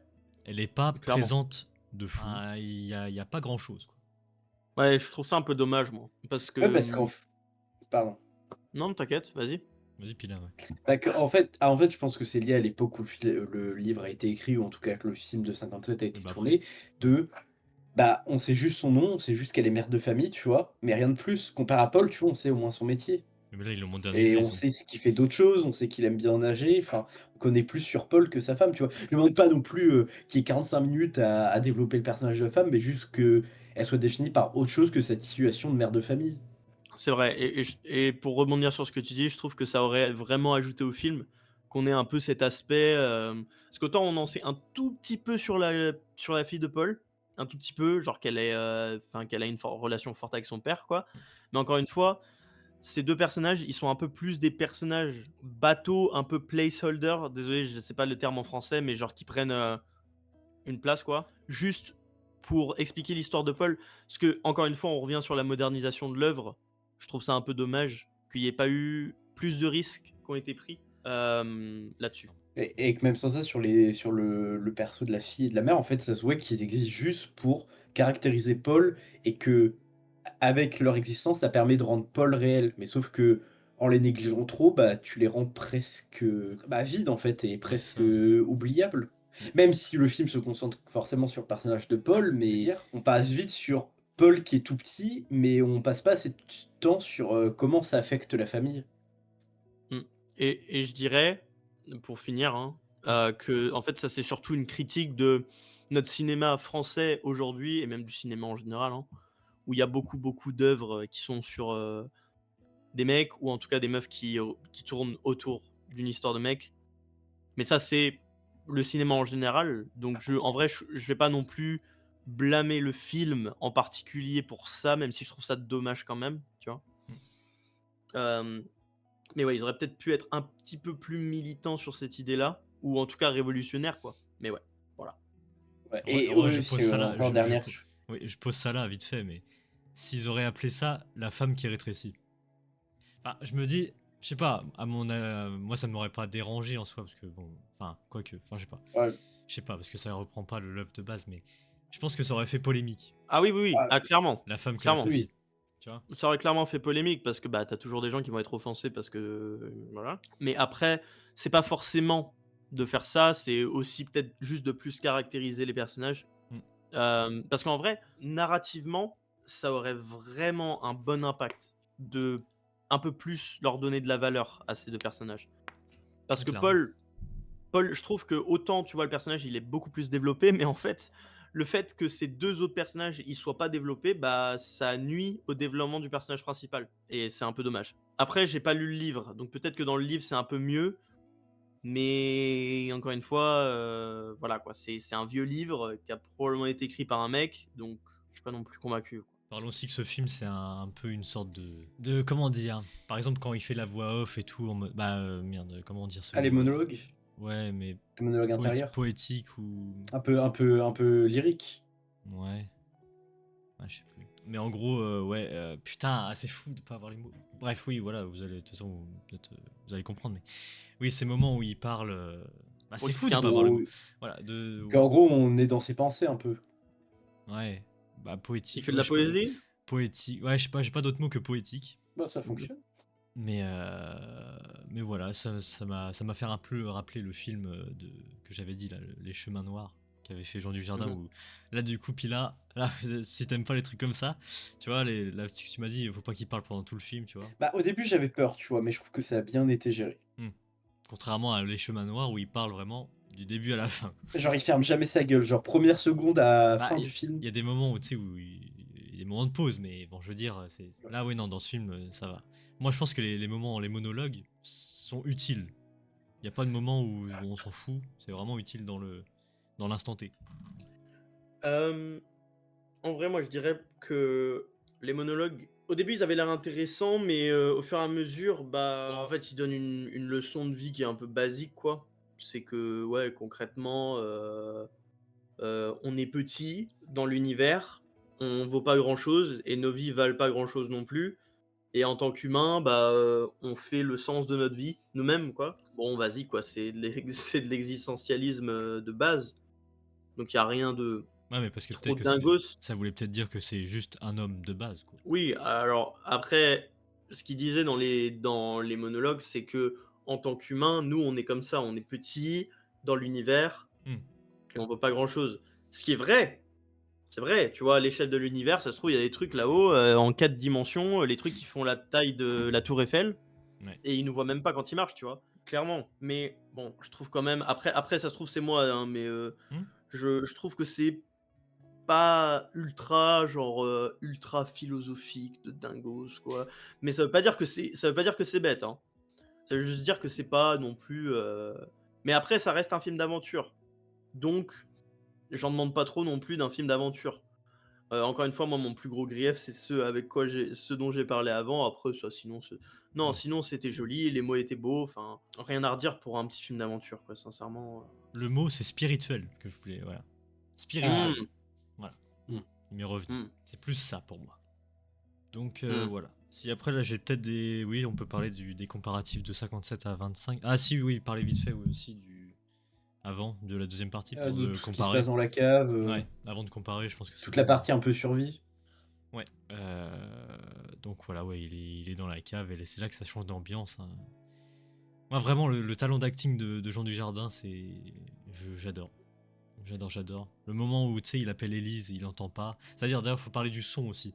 Elle est pas clairement. présente de fou. Il y a pas grand chose. Ouais, je trouve ça un peu dommage, moi. Parce Ouais, que... parce pardon. Non, t'inquiète, vas-y. Vas-y, Pila, ouais. En fait, je pense que c'est lié à l'époque où le livre a été écrit, ou en tout cas que le film de 57 a été Bah tourné, de on sait juste son nom, on sait juste qu'elle est mère de famille, tu vois, mais rien de plus. Comparé à Paul, tu vois, on sait au moins son métier. Mais là, ils l'ont Et modernisé. on sait ce qu'il fait d'autres choses, on sait qu'il aime bien nager, enfin, on connaît plus sur Paul que sa femme, tu vois? Je ne demande pas non plus, qu'il y ait 45 minutes à développer le personnage de femme, mais juste qu'elle soit définie par autre chose que cette situation de mère de famille. C'est vrai. Et pour rebondir sur ce que tu dis, je trouve que ça aurait vraiment ajouté au film qu'on ait un peu cet aspect. Parce qu'autant on en sait un tout petit peu sur la fille de Paul, un tout petit peu, genre qu'elle a une relation forte avec son père, quoi. Mais encore une fois, ces deux personnages, ils sont un peu plus des personnages bateaux, un peu placeholder. Désolé, je sais pas le terme en français, mais genre qui prennent une place, quoi. Juste pour expliquer l'histoire de Paul. Parce que, encore une fois, on revient sur la modernisation de l'œuvre. Je trouve ça un peu dommage qu'il n'y ait pas eu plus de risques qui ont été pris là-dessus. Et que même sans ça, sur le perso de la fille et de la mère, en fait, ça se voit qu'ils existent juste pour caractériser Paul et avec leur existence, ça permet de rendre Paul réel. Mais sauf que en les négligeant trop, tu les rends presque vides en fait et Ouais, c'est presque ça. oubliables. Même si le film se concentre forcément sur le personnage de Paul, mais on passe vite sur Paul qui est tout petit, mais on passe pas assez de temps sur comment ça affecte la famille. Mm. Et je dirais, pour finir, hein, que en fait, ça c'est surtout une critique de notre cinéma français aujourd'hui, et même du cinéma en général, hein, où il y a beaucoup, beaucoup d'œuvres qui sont sur des mecs, ou en tout cas des meufs qui tournent autour d'une histoire de mec. Mais ça, c'est le cinéma en général. Donc, en vrai, je vais pas non plus blâmer le film en particulier pour ça, même si je trouve ça dommage quand même, tu vois. Mm. Mais ouais, ils auraient peut-être pu être un petit peu plus militants sur cette idée-là, ou en tout cas révolutionnaires, quoi. Mais ouais, voilà. Ouais, Ouais, et ouais, je aussi, pose ça là. encore dernière. Oui, je pose ça là vite fait, mais s'ils auraient appelé ça la femme qui rétrécit. Enfin, je me dis, je sais pas, moi ça ne m'aurait pas dérangé en soi, parce que bon, enfin, quoique, enfin, je sais pas. Ouais, Je sais pas, parce que ça reprend pas l'œuvre de base, mais je pense que ça aurait fait polémique. Ah oui, oui, oui. ouais, Ah, clairement. La femme qui Clairement. rétrécit. oui. Tu vois. Ça aurait clairement fait polémique parce que bah t'as toujours des gens qui vont être offensés parce que voilà. Mais après, c'est pas forcément de faire ça, c'est aussi peut-être juste de plus caractériser les personnages. Mm. Parce qu'en vrai, narrativement, ça aurait vraiment un bon impact de un peu plus leur donner de la valeur à ces deux personnages. Parce Ouais, que clairement. Paul, je trouve que autant, tu vois, le personnage, il est beaucoup plus développé, mais en fait, le fait que ces deux autres personnages, ils soient pas développés, bah, ça nuit au développement du personnage principal. Et c'est un peu dommage. Après, j'ai pas lu le livre, donc peut-être que dans le livre, c'est un peu mieux. Mais encore une fois, voilà quoi, c'est un vieux livre qui a probablement été écrit par un mec, donc suis pas non plus convaincu. Parlons aussi que ce film, c'est un peu une sorte de. Comment dire? Par exemple, quand il fait la voix off et tout, merde, comment dire ce Ah, les mot monologues? Ouais, mais Les monologues intérieurs? poétique ou. Un peu lyrique. Ouais. Ouais, je sais plus. Mais en gros, ouais, putain, c'est fou de pas avoir les mots. Bref, oui, voilà, vous allez, de toute façon, vous allez comprendre. Mais oui, ces moments où il parle, c'est Oui, fou qui de a un pas avoir les mots. Où, Voilà, qu'en gros, on est dans ses pensées un peu. ouais, Il poétique. fait de Ouais, la je sais pas, poésie? poétique. Ouais, je sais pas, j'ai pas d'autres mots que poétique. Bah, ça fonctionne. Mais, voilà, ça m'a fait un peu rappeler le film que j'avais dit, là, Les Chemins Noirs, qu'avait fait Jean Dujardin. Où, là, du coup, puis là, si t'aimes pas les trucs comme ça, tu vois, là, ce que tu m'as dit, il faut pas qu'il parle pendant tout le film, tu vois. Bah, au début, j'avais peur, tu vois, mais je trouve que ça a bien été géré. Contrairement à Les Chemins Noirs, où il parle vraiment du début à la fin. Genre, il ferme jamais sa gueule. Genre, première seconde à Bah, fin du film. Il y a des moments où, tu sais, où il y a des moments de pause, mais bon, je veux dire, là, oui, non, dans ce film, ça va. Moi, je pense que les moments, les monologues sont utiles. Il n'y a pas de moment où on s'en fout, c'est vraiment utile dans l'instant T. En vrai, moi je dirais que les monologues, au début ils avaient l'air intéressants, mais au fur et à mesure, bah en fait ils donnent une leçon de vie qui est un peu basique, quoi. C'est que, ouais, concrètement, on est petit dans l'univers, on vaut pas grand chose et nos vies valent pas grand chose non plus. Et en tant qu'humain, bah on fait le sens de notre vie nous-mêmes, quoi. Bon, vas-y, quoi, c'est de l'existentialisme de base. Donc il y a rien de Ouais, mais parce que trop peut-être que dingos. ça voulait peut-être dire que c'est juste un homme de base, quoi. Oui, alors après, ce qu'il disait dans les monologues, c'est que en tant qu'humain, nous, on est comme ça, on est petit dans l'univers Hmm. et on vaut pas grand-chose. Ce qui est vrai, c'est vrai, tu vois, à l'échelle de l'univers, ça se trouve, il y a des trucs là-haut, en 4 dimensions, les trucs qui font la taille de la tour Eiffel, Ouais. et ils nous voient même pas quand ils marchent, tu vois, clairement. Mais bon, je trouve quand même, après ça se trouve, c'est moi, hein, mais je trouve que c'est pas ultra genre, ultra philosophique de dingos, quoi. Mais ça veut pas dire que c'est bête, hein. Ça veut juste dire que c'est pas non plus, mais après ça reste un film d'aventure. Donc j'en demande pas trop non plus d'un film d'aventure. Encore une fois, moi mon plus gros grief, c'est ce dont j'ai parlé avant. Après ça, sinon non, sinon c'était joli, les mots étaient beaux, enfin rien à redire pour un petit film d'aventure, quoi, sincèrement. Le mot, c'est spirituel que je voulais, voilà. Spirituel. Voilà. Mm. Il m'est revenu. Mm. C'est plus ça pour moi. Donc Mm. voilà. Si après là j'ai peut-être des. Oui, on peut parler des comparatifs de 57 à 25. Ah si, oui, parler vite fait aussi avant de la deuxième partie pour De de tout ce qui se comparer. passe dans la cave. Ouais, avant de comparer, je pense que c'est Toute la bon. partie un peu survie. Ouais. Donc voilà, ouais, il est dans la cave et c'est là que ça change d'ambiance, hein. Moi vraiment le talent d'acting de Jean Dujardin, j'adore. J'adore. Le moment où tu sais il appelle Élise et il entend pas. C'est-à-dire d'ailleurs faut parler du son aussi.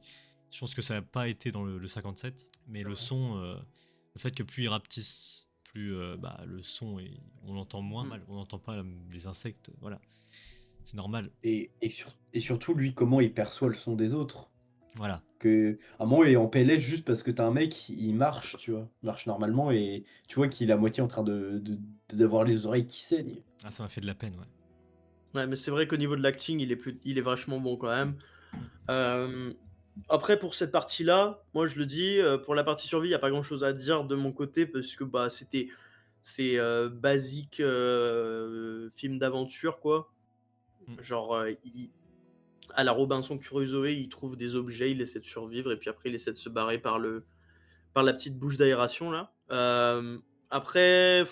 Je pense que ça n'a pas été dans le 57, mais le son, le fait que plus il rapetisse, plus le son on l'entend moins mal. On n'entend pas les insectes, voilà. C'est normal. Et surtout, lui, comment il perçoit le son des autres. Voilà. À un moment, il est en PLS juste parce que t'as un mec, il marche, tu vois. Il marche normalement et tu vois qu'il est à moitié en train d'avoir les oreilles qui saignent. Ah, ça m'a fait de la peine, ouais. Ouais, mais c'est vrai qu'au niveau de l'acting, il est vachement bon quand même. Après, pour cette partie-là, moi je le dis, pour la partie survie, il n'y a pas grand-chose à dire de mon côté parce que bah, c'est basique film d'aventure, quoi. Genre, à la Robinson Crusoe, il trouve des objets, il essaie de survivre et puis après il essaie de se barrer par la petite bouche d'aération là. Après,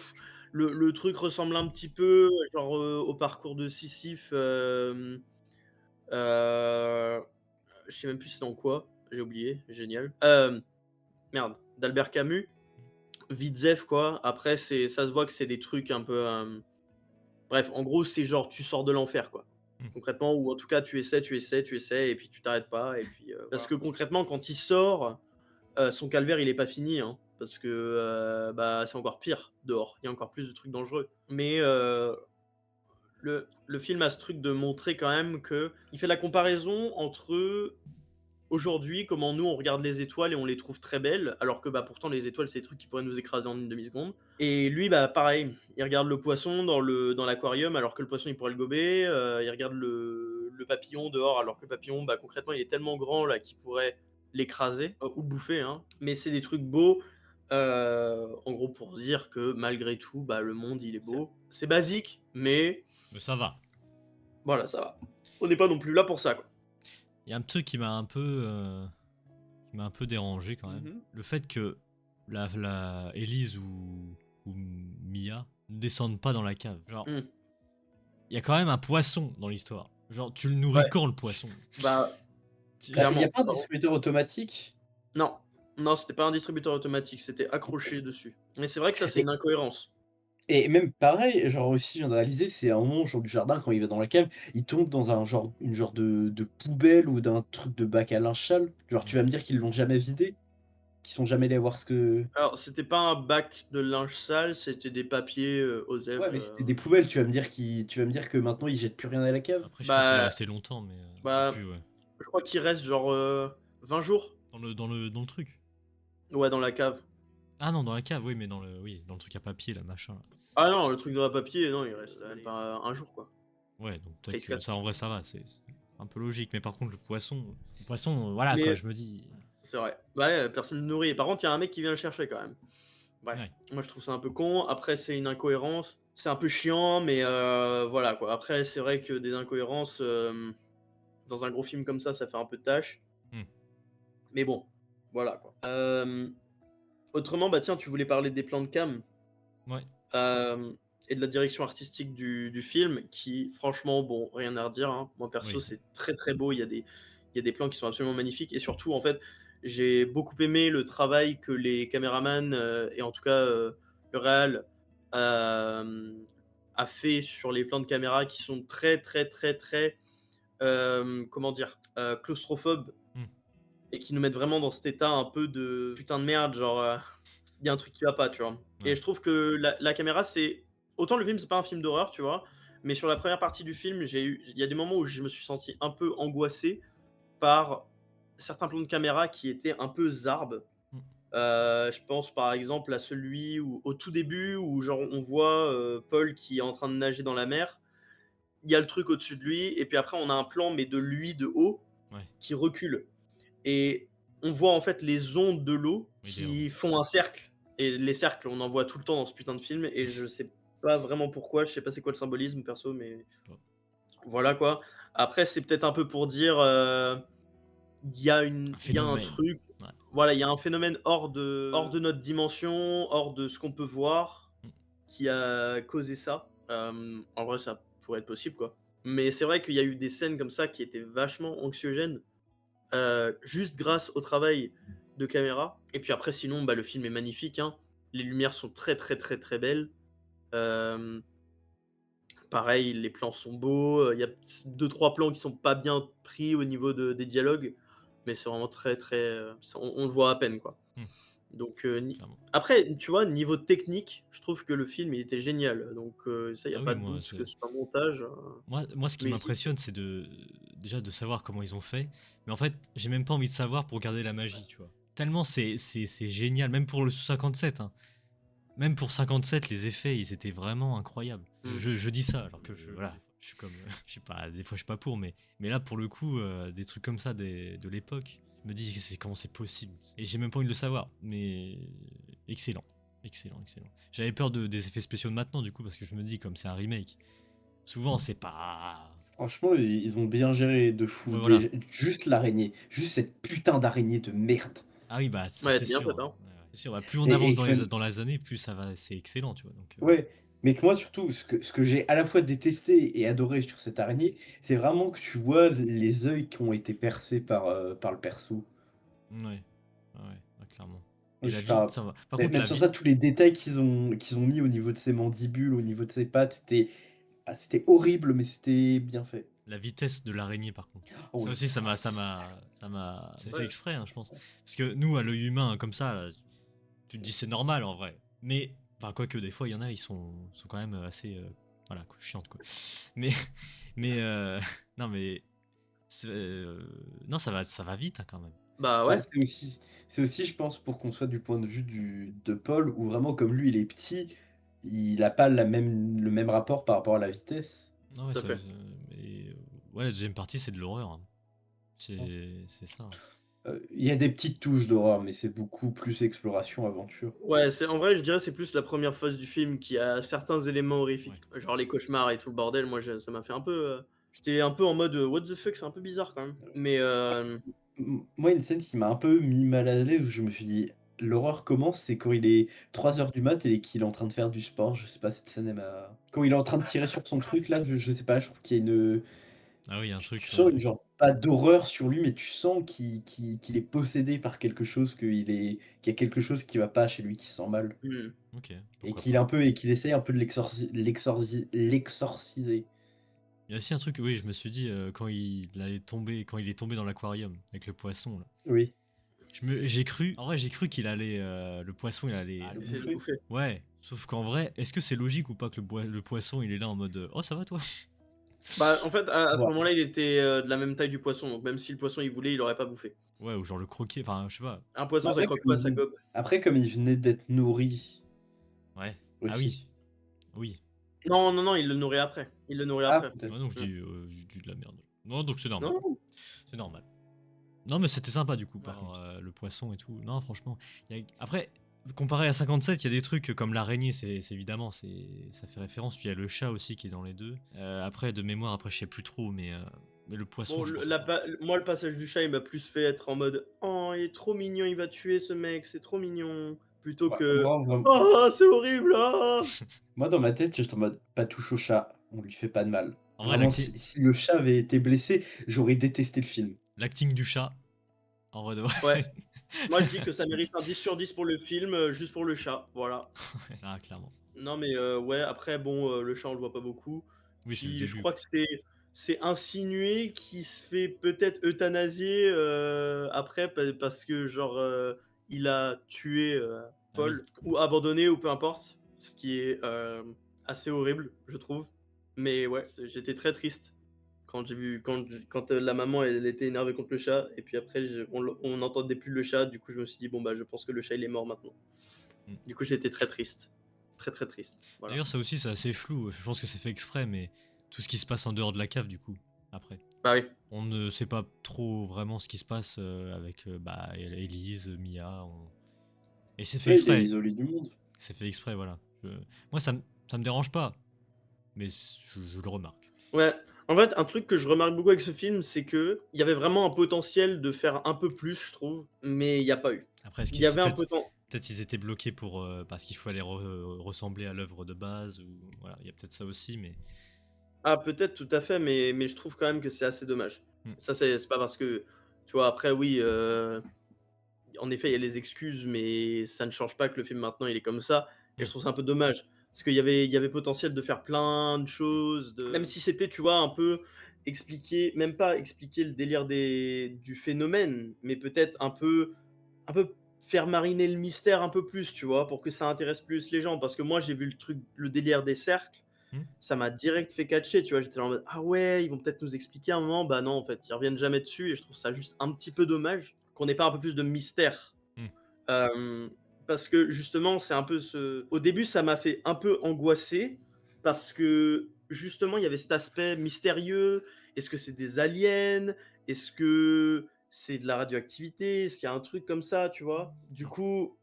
le truc ressemble un petit peu genre au parcours de Sisyphe. Je sais même plus c'est dans quoi, j'ai oublié, génial. Merde, d'Albert Camus. Vidzef quoi. Après ça se voit que c'est des trucs un peu. Bref, en gros c'est genre tu sors de l'enfer quoi. Concrètement, ou en tout cas tu essaies, et puis tu t'arrêtes pas. Et puis, parce que concrètement, quand il sort, son calvaire il est pas fini, hein, parce que bah, c'est encore pire dehors. Il y a encore plus de trucs dangereux. Mais le film a ce truc de montrer quand même que il fait la comparaison entre aujourd'hui, comment nous on regarde les étoiles et on les trouve très belles, alors que bah pourtant les étoiles c'est des trucs qui pourraient nous écraser en une demi-seconde. Et lui bah pareil, il regarde le poisson dans l'aquarium alors que le poisson il pourrait le gober, il regarde le le papillon dehors, alors que le papillon, bah, concrètement, il est tellement grand là qu'il pourrait l'écraser ou le bouffer, hein. Mais c'est des trucs beaux, en gros pour dire que malgré tout, bah, le monde il est beau. C'est basique, mais ça va. voilà, ça va. On n'est pas non plus là pour ça, quoi. Il y a un truc qui m'a un peu dérangé quand même. Mhm. Le fait que la Elise ou Mia ne descendent pas dans la cave. Genre, Mm. il y a quand même un poisson dans l'histoire. Genre, tu le nourris Ouais. quand le poisson? Bah, Il clairement. n'y a pas un distributeur automatique? Non, non, c'était pas un distributeur automatique, c'était accroché dessus. Mais c'est vrai que ça, c'est Et une incohérence. et même pareil, genre aussi, je viens de réaliser, c'est un moment, genre du jardin, quand il va dans la cave, il tombe dans une genre de poubelle ou d'un truc de bac à linge sale. Genre, tu vas me dire qu'ils l'ont jamais vidé? Qu'ils sont jamais allés voir ce que Alors, c'était pas un bac de linge sale, c'était des papiers OSEF. ouais, mais c'était des poubelles, tu vas me dire que maintenant ils jettent plus rien à la cave? Après, je sais pas s'il est Bah, resté longtemps, mais je sais bah, plus, ouais. je crois qu'il reste genre 20 jours. Dans le truc. Ouais, dans la cave. Ah non, dans la cave, oui, mais dans le truc à papier, là, machin. Là. Ah non, le truc dans la papier, non, il reste allez, pas un jour, quoi. Ouais, donc Après, il peut-être se casse. ça, en vrai, ça va, c'est un peu logique. Mais par contre, le poisson, voilà, Mais- quoi, je me dis... C'est vrai. Ouais, personne ne le nourrit. Par contre, il y a un mec qui vient le chercher quand même. Bref, Ouais. moi je trouve ça un peu con. Après, c'est une incohérence. C'est un peu chiant, mais voilà quoi. Après, c'est vrai que des incohérences dans un gros film comme ça fait un peu de tâche. Hmm. Mais bon, voilà quoi. Autrement, bah tiens, tu voulais parler des plans de cam Ouais. et de la direction artistique du film, qui franchement, bon, rien à redire, hein. Moi perso, Oui. c'est très très beau. Il y a des plans qui sont absolument magnifiques. Et surtout, en fait, j'ai beaucoup aimé le travail que les caméramans, et en tout cas le réal, a fait sur les plans de caméra qui sont très très très très, comment dire, claustrophobes, Hmm. et qui nous mettent vraiment dans cet état un peu de putain de merde, genre il y a un truc qui va pas, tu vois. Ouais. Et je trouve que la caméra, c'est autant le film, c'est pas un film d'horreur, tu vois, mais sur la première partie du film, il y a des moments où je me suis senti un peu angoissé par certains plans de caméra qui étaient un peu zarbes. Mm. Je pense par exemple à celui où, au tout début, où genre on voit Paul qui est en train de nager dans la mer. Il y a le truc au-dessus de lui, et puis après on a un plan, mais de lui de haut, Ouais. qui recule. Et on voit en fait les ondes de l'eau Oui, qui font un cercle. Et les cercles, on en voit tout le temps dans ce putain de film, et je sais pas vraiment pourquoi, je sais pas c'est quoi le symbolisme perso, mais Ouais. voilà quoi. Après, c'est peut-être un peu pour dire il y a un phénomène. truc, Ouais. voilà, il y a un phénomène hors de notre dimension, hors de ce qu'on peut voir, Mm. qui a causé ça. En vrai, ça pourrait être possible, quoi. Mais c'est vrai qu'il y a eu des scènes comme ça qui étaient vachement anxiogènes, juste grâce au travail de caméra. Et puis après, sinon, bah, le film est magnifique, hein. Les lumières sont très très très très belles. Pareil, les plans sont beaux. Il y a 2-3 plans qui sont pas bien pris au niveau des dialogues, mais c'est vraiment très très. On le voit à peine, quoi. Hmm. Donc, Clairement. après, tu vois, niveau technique, je trouve que le film il était génial. Donc, ça, il n'y a Ah pas oui, de moi, doute c'est- que c'est un montage. Moi, ce qui Mais m'impressionne, c'est déjà de savoir comment ils ont fait. Mais en fait, j'ai même pas envie de savoir pour garder la magie, tu vois. Tellement c'est génial, même pour le 57. Hein. Même pour 57, les effets, ils étaient vraiment incroyables. Mm. Je dis ça, alors que voilà, je suis comme, je sais pas, des fois je suis pas pour, mais là pour le coup, des trucs comme ça de l'époque, je me dis comment c'est possible. Et j'ai même pas envie de le savoir, mais excellent, excellent, excellent. J'avais peur des effets spéciaux de maintenant, du coup, parce que je me dis comme c'est un remake, souvent c'est pas. Franchement, ils ont bien géré de fou. Ouais, voilà. Juste l'araignée, juste cette putain d'araignée de merde. Ah oui, bah Ouais, c'est c'est bien sûr. fait, hein. Ouais, c'est sûr. Bah, plus on Et, avance et que même- dans les années, plus ça va, c'est excellent, tu vois. Donc, ouais, mais que moi surtout, ce que j'ai à la fois détesté et adoré sur cette araignée, c'est vraiment que tu vois les œils qui ont été percés par le perso. ouais, ouais, clairement. Et la vie, Enfin, ça va. Par contre, même la sur vie. ça, tous les détails qu'ils ont mis au niveau de ses mandibules, au niveau de ses pattes, c'était horrible, mais c'était bien fait. La vitesse de l'araignée, par contre. Oh Ça oui. aussi, c'est fait Ouais. exprès, hein, je pense. Parce que nous, à l'œil humain, comme ça, là, tu te dis c'est normal en vrai. Mais, enfin, quoique, des fois, il y en a, ils sont quand même assez, voilà, quoi, chiantes, quoi. Mais, non, mais, non, ça va vite, hein, quand même. Bah Bah, ouais. c'est aussi, je pense, pour qu'on soit du point de vue de Paul, où vraiment, comme lui, il est petit, il n'a pas le même rapport par rapport à la vitesse. Non, ouais, Tout à fait. mais, Ouais, la deuxième partie, c'est de l'horreur, hein. C'est ça, hein. Il y a des petites touches d'horreur, mais c'est beaucoup plus exploration, aventure. Ouais, c'est en vrai, je dirais c'est plus la première phase du film qui a certains éléments horrifiques, genre les cauchemars et tout le bordel. Moi, ça m'a fait un peu. J'étais un peu en mode what the fuck, c'est un peu bizarre quand même. Mais Moi, une scène qui m'a un peu mis mal à l'aise, où je me suis dit, l'horreur commence, c'est quand il est 3 heures du mat et qu'il est en train de faire du sport. Je sais pas, cette scène, elle m'a. Quand il est en train de tirer sur son truc, là, je sais pas, je trouve qu'il y a une. Ah oui, il y a un Tu truc, sens une genre, pas d'horreur sur lui, mais tu sens qu'il est possédé par quelque chose, qu'il y a quelque chose qui va pas chez lui, qui sent mal. Ok, Et pourquoi qu'il pas. un peu, et qu'il essaye un peu de l'exorciser. Il y a aussi un truc, oui, je me suis dit, quand quand il est tombé dans l'aquarium avec le poisson, là. Oui. J'ai cru, en vrai, j'ai cru qu'il allait, le poisson, il allait. Ah, le il s'est bouffer. bouffé. Ouais, sauf qu'en vrai, est-ce que c'est logique ou pas que le poisson, il est là en mode, oh, ça va toi? Bah, en fait, à ce Ouais. moment-là, il était de la même taille du poisson, donc même si le poisson il voulait, il aurait pas bouffé. Ouais, ou genre le croquer, enfin, je sais pas. Un poisson, ça Après, croque comme pas, ça gobe. Comme il venait d'être nourri Ouais. Ah oui, aussi. oui. Non, non, non, il le nourrit après. Il le nourrit Ah, après. peut-être. Ouais, donc je dis de la merde. Non, donc c'est normal. Non, C'est normal. Non, mais c'était sympa du coup, par Ouais. contre, le poisson et tout. Non, franchement. Après, comparé à 57, il y a des trucs comme l'araignée, évidemment, ça fait référence. Puis il y a le chat aussi qui est dans les deux. Après, de mémoire, après, je sais plus trop, mais le poisson. bon, je pense pas. moi, le passage du chat, il m'a plus fait être en mode oh, il est trop mignon, il va tuer ce mec, c'est trop mignon. Plutôt Ouais, que vraiment. oh, c'est horrible, ah. Moi, dans ma tête, j'étais en mode pas touche au chat, on lui fait pas de mal. En vrai, Vraiment, si le chat avait été blessé, j'aurais détesté le film. l'acting du chat, en vrai de vrai. Ouais. Moi, je dis que ça mérite un 10 sur 10 pour le film, juste pour le chat, voilà. Ah, clairement. Non, mais ouais, après, bon, le chat, on le voit pas beaucoup. Oui, c'est le Puis je début. crois que c'est insinué qu'il se fait peut-être euthanasier après parce que genre il a tué Paul ou abandonné ou peu importe, ce qui est assez horrible, je trouve. Mais ouais, j'étais très triste quand j'ai vu quand la maman elle était énervée contre le chat et puis après on n'entendait plus le chat, du coup je me suis dit bon bah je pense que le chat il est mort maintenant. Mm. Du coup j'étais très triste, très très triste. Voilà. D'ailleurs, ça aussi, c'est assez flou. Je pense que c'est fait exprès, mais tout ce qui se passe en dehors de la cave, du coup, après. Bah oui. On ne sait pas trop vraiment ce qui se passe avec Elise, Mia. Et c'est fait Ouais, il est exprès. isolé du monde. C'est fait exprès, voilà. Moi, ça me dérange pas, mais je le remarque. Ouais, en fait, un truc que je remarque beaucoup avec ce film, c'est que il y avait vraiment un potentiel de faire un peu plus, je trouve, mais il y a pas eu. Après, est-ce Il qu'ils y avait un peut-être potentiel. peut-être ils étaient bloqués pour parce qu'il fallait ressembler à l'œuvre de base, ou voilà, il y a peut-être ça aussi, mais Ah, peut-être, tout à fait, mais je trouve quand même que c'est assez dommage. Hmm. Ça, c'est pas parce que, tu vois, après, oui, en effet, il y a les excuses, mais ça ne change pas que le film maintenant, il est comme ça. Et je trouve ça un peu dommage. Parce il y avait potentiel de faire plein de choses. Même si c'était, tu vois, un peu expliquer, même pas expliquer le délire du phénomène, mais peut-être un peu faire mariner le mystère un peu plus, tu vois, pour que ça intéresse plus les gens. Parce que moi, j'ai vu le délire des cercles, Hmm. ça m'a direct fait catcher, tu vois. J'étais là en mode, ah ouais, ils vont peut-être nous expliquer un moment. Bah non, en fait, ils reviennent jamais dessus et je trouve ça juste un petit peu dommage qu'on n'ait pas un peu plus de mystère. Hmm. Parce que justement, c'est un peu ce. Au début, ça m'a fait un peu angoisser parce que justement, il y avait cet aspect mystérieux. Est-ce que c'est des aliens? Est-ce que c'est de la radioactivité? Est-ce qu'il y a un truc comme ça, tu vois? Du coup,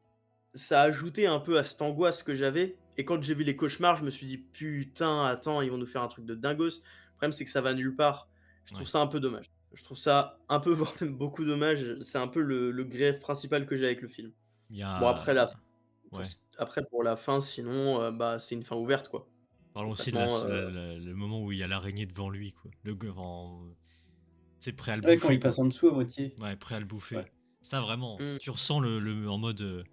ça a ajouté un peu à cette angoisse que j'avais. Et quand j'ai vu les cauchemars, je me suis dit putain, attends, ils vont nous faire un truc de dingos. Le problème, c'est que ça va nulle part. Je trouve Ouais. ça un peu dommage. Je trouve ça un peu, voire même beaucoup dommage. C'est un peu le grief principal que j'ai avec le film. Il y Bon, après, a ouais. après pour la fin, sinon, bah, c'est une fin ouverte, quoi. Parlons aussi de Concrètement, le moment où il y a l'araignée devant lui, quoi. C'est prêt à le Ouais, quand bouffer, il quoi. passe en dessous à moitié. Ouais, prêt à le bouffer. Ouais. Ça, vraiment, Mm. tu ressens en mode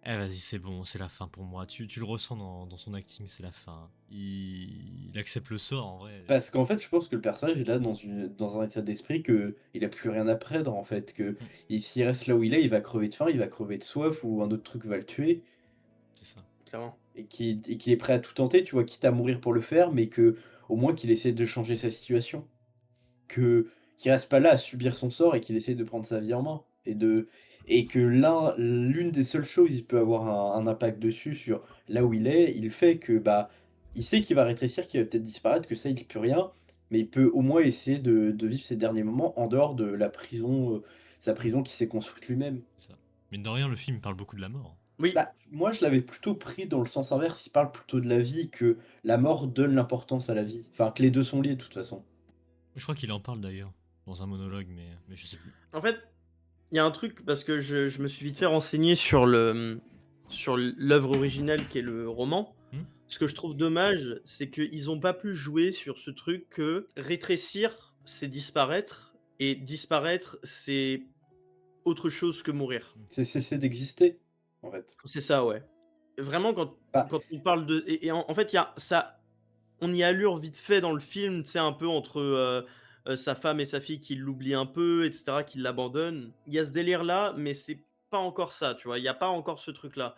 eh, vas-y, c'est bon, c'est la fin pour moi. Tu le ressens dans son acting, c'est la fin. Il accepte le sort, en vrai. Parce qu'en fait, je pense que le personnage est là dans un état d'esprit que il a plus rien à perdre, en fait. S'il reste là où il est, il va crever de faim, il va crever de soif, ou un autre truc va le tuer. C'est ça. Clairement. Et qu'il est prêt à tout tenter, tu vois, quitte à mourir pour le faire, mais au moins qu'il essaie de changer sa situation. Qu'il reste pas là à subir son sort et qu'il essaie de prendre sa vie en main. Et que l'une des seules choses qui peut avoir un impact dessus, sur là où il est, il fait que, bah, il sait qu'il va rétrécir, qu'il va peut-être disparaître, que ça, il peut rien. mais il peut au moins essayer de vivre ses derniers moments en dehors de la prison, sa prison qu'il s'est construite lui-même. C'est ça. Mine de rien, le film parle beaucoup de la mort. Oui, Bah, moi, je l'avais plutôt pris dans le sens inverse, il parle plutôt de la vie, que la mort donne l'importance à la vie. Enfin, que les 2 sont liés de toute façon. Je crois qu'il en parle d'ailleurs dans un monologue, mais je sais plus. en fait, il y a un truc, parce que je me suis vite fait renseigner sur l'œuvre originale qui est le roman. Ce que je trouve dommage, c'est qu'ils ont pas pu jouer sur ce truc que rétrécir, c'est disparaître, et disparaître, c'est autre chose que mourir. C'est cesser d'exister, en fait. C'est ça, ouais. Vraiment, Bah, quand on parle de. Et en fait, il y a ça. On y allure vite fait dans le film, tu sais, un peu entre sa femme et sa fille qui l'oublient un peu, etc., qui l'abandonnent. Il y a ce délire-là, mais c'est pas encore ça, tu vois. Il n'y a pas encore ce truc-là.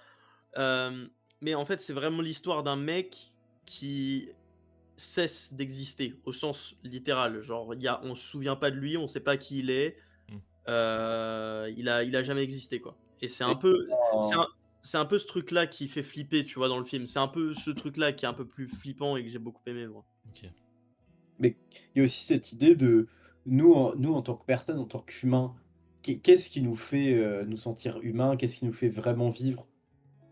Mais en fait, c'est vraiment l'histoire d'un mec qui cesse d'exister, au sens littéral. Genre, on se souvient pas de lui, on sait pas qui il est. Mm. Il a jamais existé, quoi. Et c'est un et peu. C'est en un, c'est un peu ce truc-là qui fait flipper, tu vois, dans le film. C'est un peu ce truc-là qui est un peu plus flippant et que j'ai beaucoup aimé, moi. Ok. mais il y a aussi cette idée de nous en tant que personne, en tant qu'humains, qu'est-ce qui nous fait, nous sentir humains? Qu'est-ce qui nous fait vraiment vivre?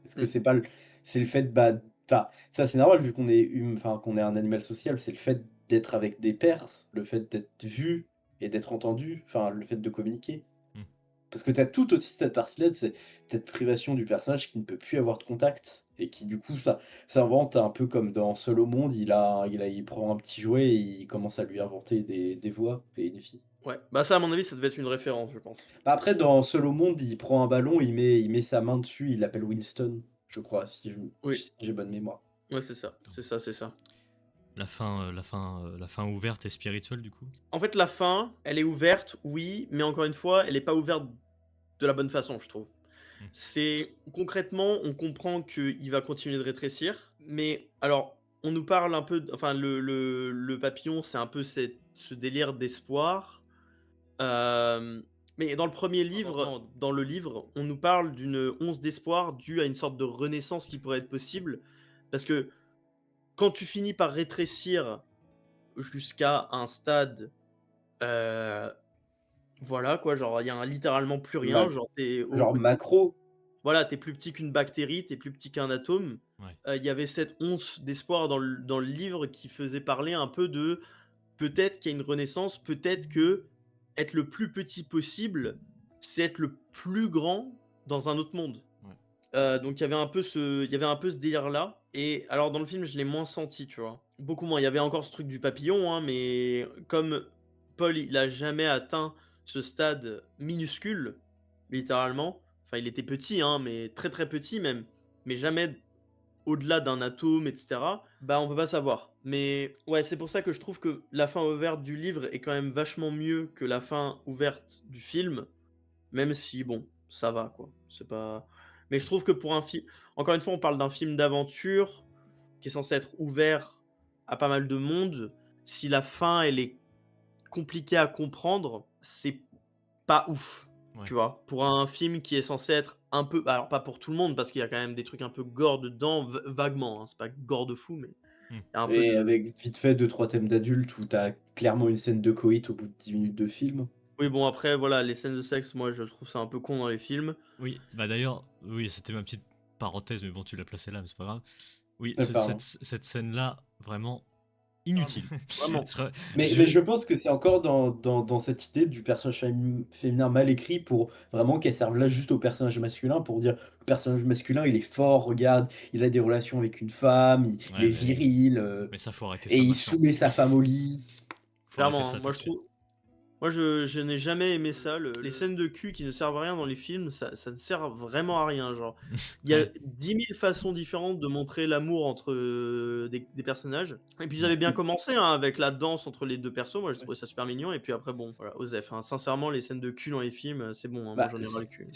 Est-ce que Mm. c'est pas le c'est le fait, bah, enfin, ça c'est normal vu qu'on est enfin, qu'on est un animal social, c'est le fait d'être avec des pairs, le fait d'être vu et d'être entendu, enfin, le fait de communiquer. Mm. Parce que tu as tout aussi cette partie-là, c'est cette privation du personnage qui ne peut plus avoir de contact et qui du coup ça invente un peu comme dans Seul au monde, il prend un petit jouet et il commence à lui inventer des voix et une fille. Ouais, bah ça, à mon avis, ça devait être une référence, je pense. Bah, après dans Seul au monde, il prend un ballon, il met sa main dessus, il l'appelle Winston, je crois, Oui, si j'ai bonne mémoire. ouais, c'est ça, c'est ça, c'est ça. La fin ouverte et spirituelle du coup. En fait, la fin, elle est ouverte, oui, mais encore une fois, elle est pas ouverte de la bonne façon, je trouve. Mm. C'est concrètement, on comprend qu'il va continuer de rétrécir, mais alors, on nous parle un peu, enfin, le papillon, c'est un peu ce délire d'espoir. Euh, mais dans le premier livre, non, dans le livre, on nous parle d'une once d'espoir due à une sorte de renaissance qui pourrait être possible, parce que quand tu finis par rétrécir jusqu'à un stade, euh, voilà quoi, genre il y a littéralement plus rien, Ma genre genre macro, voilà, t'es plus petit qu'une bactérie, t'es plus petit qu'un atome. Ouais. Il y avait cette once d'espoir dans le livre qui faisait parler un peu de peut-être qu'il y a une renaissance, peut-être que être le plus petit possible, c'est être le plus grand dans un autre monde. Ouais. Donc il y avait un peu ce délire-là. Et alors dans le film, je l'ai moins senti, tu vois. Beaucoup moins. Il y avait encore ce truc du papillon, hein, mais comme Paul, il a jamais atteint ce stade minuscule, littéralement. Enfin, il était petit, hein, mais très très petit même. Mais jamais au-delà d'un atome, etc. Bah, on peut pas savoir. Mais ouais, c'est pour ça que je trouve que la fin ouverte du livre est quand même vachement mieux que la fin ouverte du film. Même si, bon, ça va, quoi. C'est pas. Mais je trouve que pour un film. Encore une fois, on parle d'un film d'aventure qui est censé être ouvert à pas mal de monde. Si la fin, elle est compliquée à comprendre, c'est pas ouf. Ouais. Tu vois, pour un film qui est censé être un peu. Alors, pas pour tout le monde, parce qu'il y a quand même des trucs un peu gore dedans, vaguement. Hein. C'est pas gore de fou, mais il y a un peu et de. avec vite fait 2-3 thèmes d'adultes où tu as clairement une scène de coït au bout de 10 minutes de film. Oui, bon, après, voilà, les scènes de sexe, moi, je trouve ça un peu con dans les films. Oui, bah d'ailleurs, oui, c'était ma petite parenthèse, mais bon, tu l'as placée là, mais c'est pas grave. Oui, Pardon. cette scène-là, vraiment inutile. Vraiment. Mais je pense que c'est encore dans cette idée du personnage féminin mal écrit pour vraiment qu'elle serve là juste au personnage masculin pour dire le personnage masculin il est fort, regarde, il a des relations avec une femme, il Ouais, est viril mais ça, faut arrêter et ça il maintenant. soumet sa femme au lit. Faut arrêter Clairement, ça hein, tout moi, de je suite. trouve. Moi, je n'ai jamais aimé ça. Les scènes de cul qui ne servent à rien dans les films, ça ne sert vraiment à rien. Genre, il y a Ouais. 10 000 façons différentes de montrer l'amour entre des personnages. Et puis, j'avais bien commencé hein, avec la danse entre les deux persos. Moi, j'ai trouvé ça super mignon. Et puis après, bon, voilà, Osef. Hein. Sincèrement, les scènes de cul dans les films, c'est bon. Hein, moi, Bah, j'en ai ras le cul.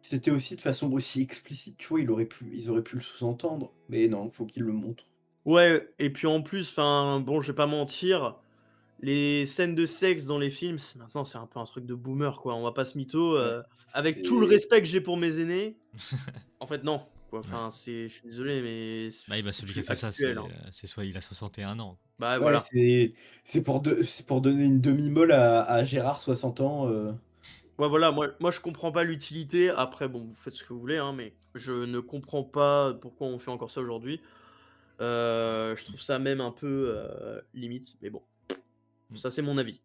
c'était aussi de façon aussi explicite, tu vois, ils auraient pu le sous-entendre, mais non, faut qu'ils le montrent. Ouais, et puis en plus, enfin, bon, je vais pas mentir, les scènes de sexe dans les films, maintenant, c'est un peu un truc de boomer, quoi. On va pas se mytho. Ouais, Avec tout le c'est respect que j'ai pour mes aînés, en fait, non. quoi. Enfin, je suis désolé, mais Bah, c'est celui qui a plus fait ça, actuel, hein. c'est soit il a 61 ans. Bah Ouais, voilà. c'est pour donner une demi-molle à Gérard, 60 ans. Ouais, voilà, moi je comprends pas l'utilité. Après, bon, vous faites ce que vous voulez, hein, mais je ne comprends pas pourquoi on fait encore ça aujourd'hui. Je trouve ça même un peu limite, mais bon, ça c'est mon avis.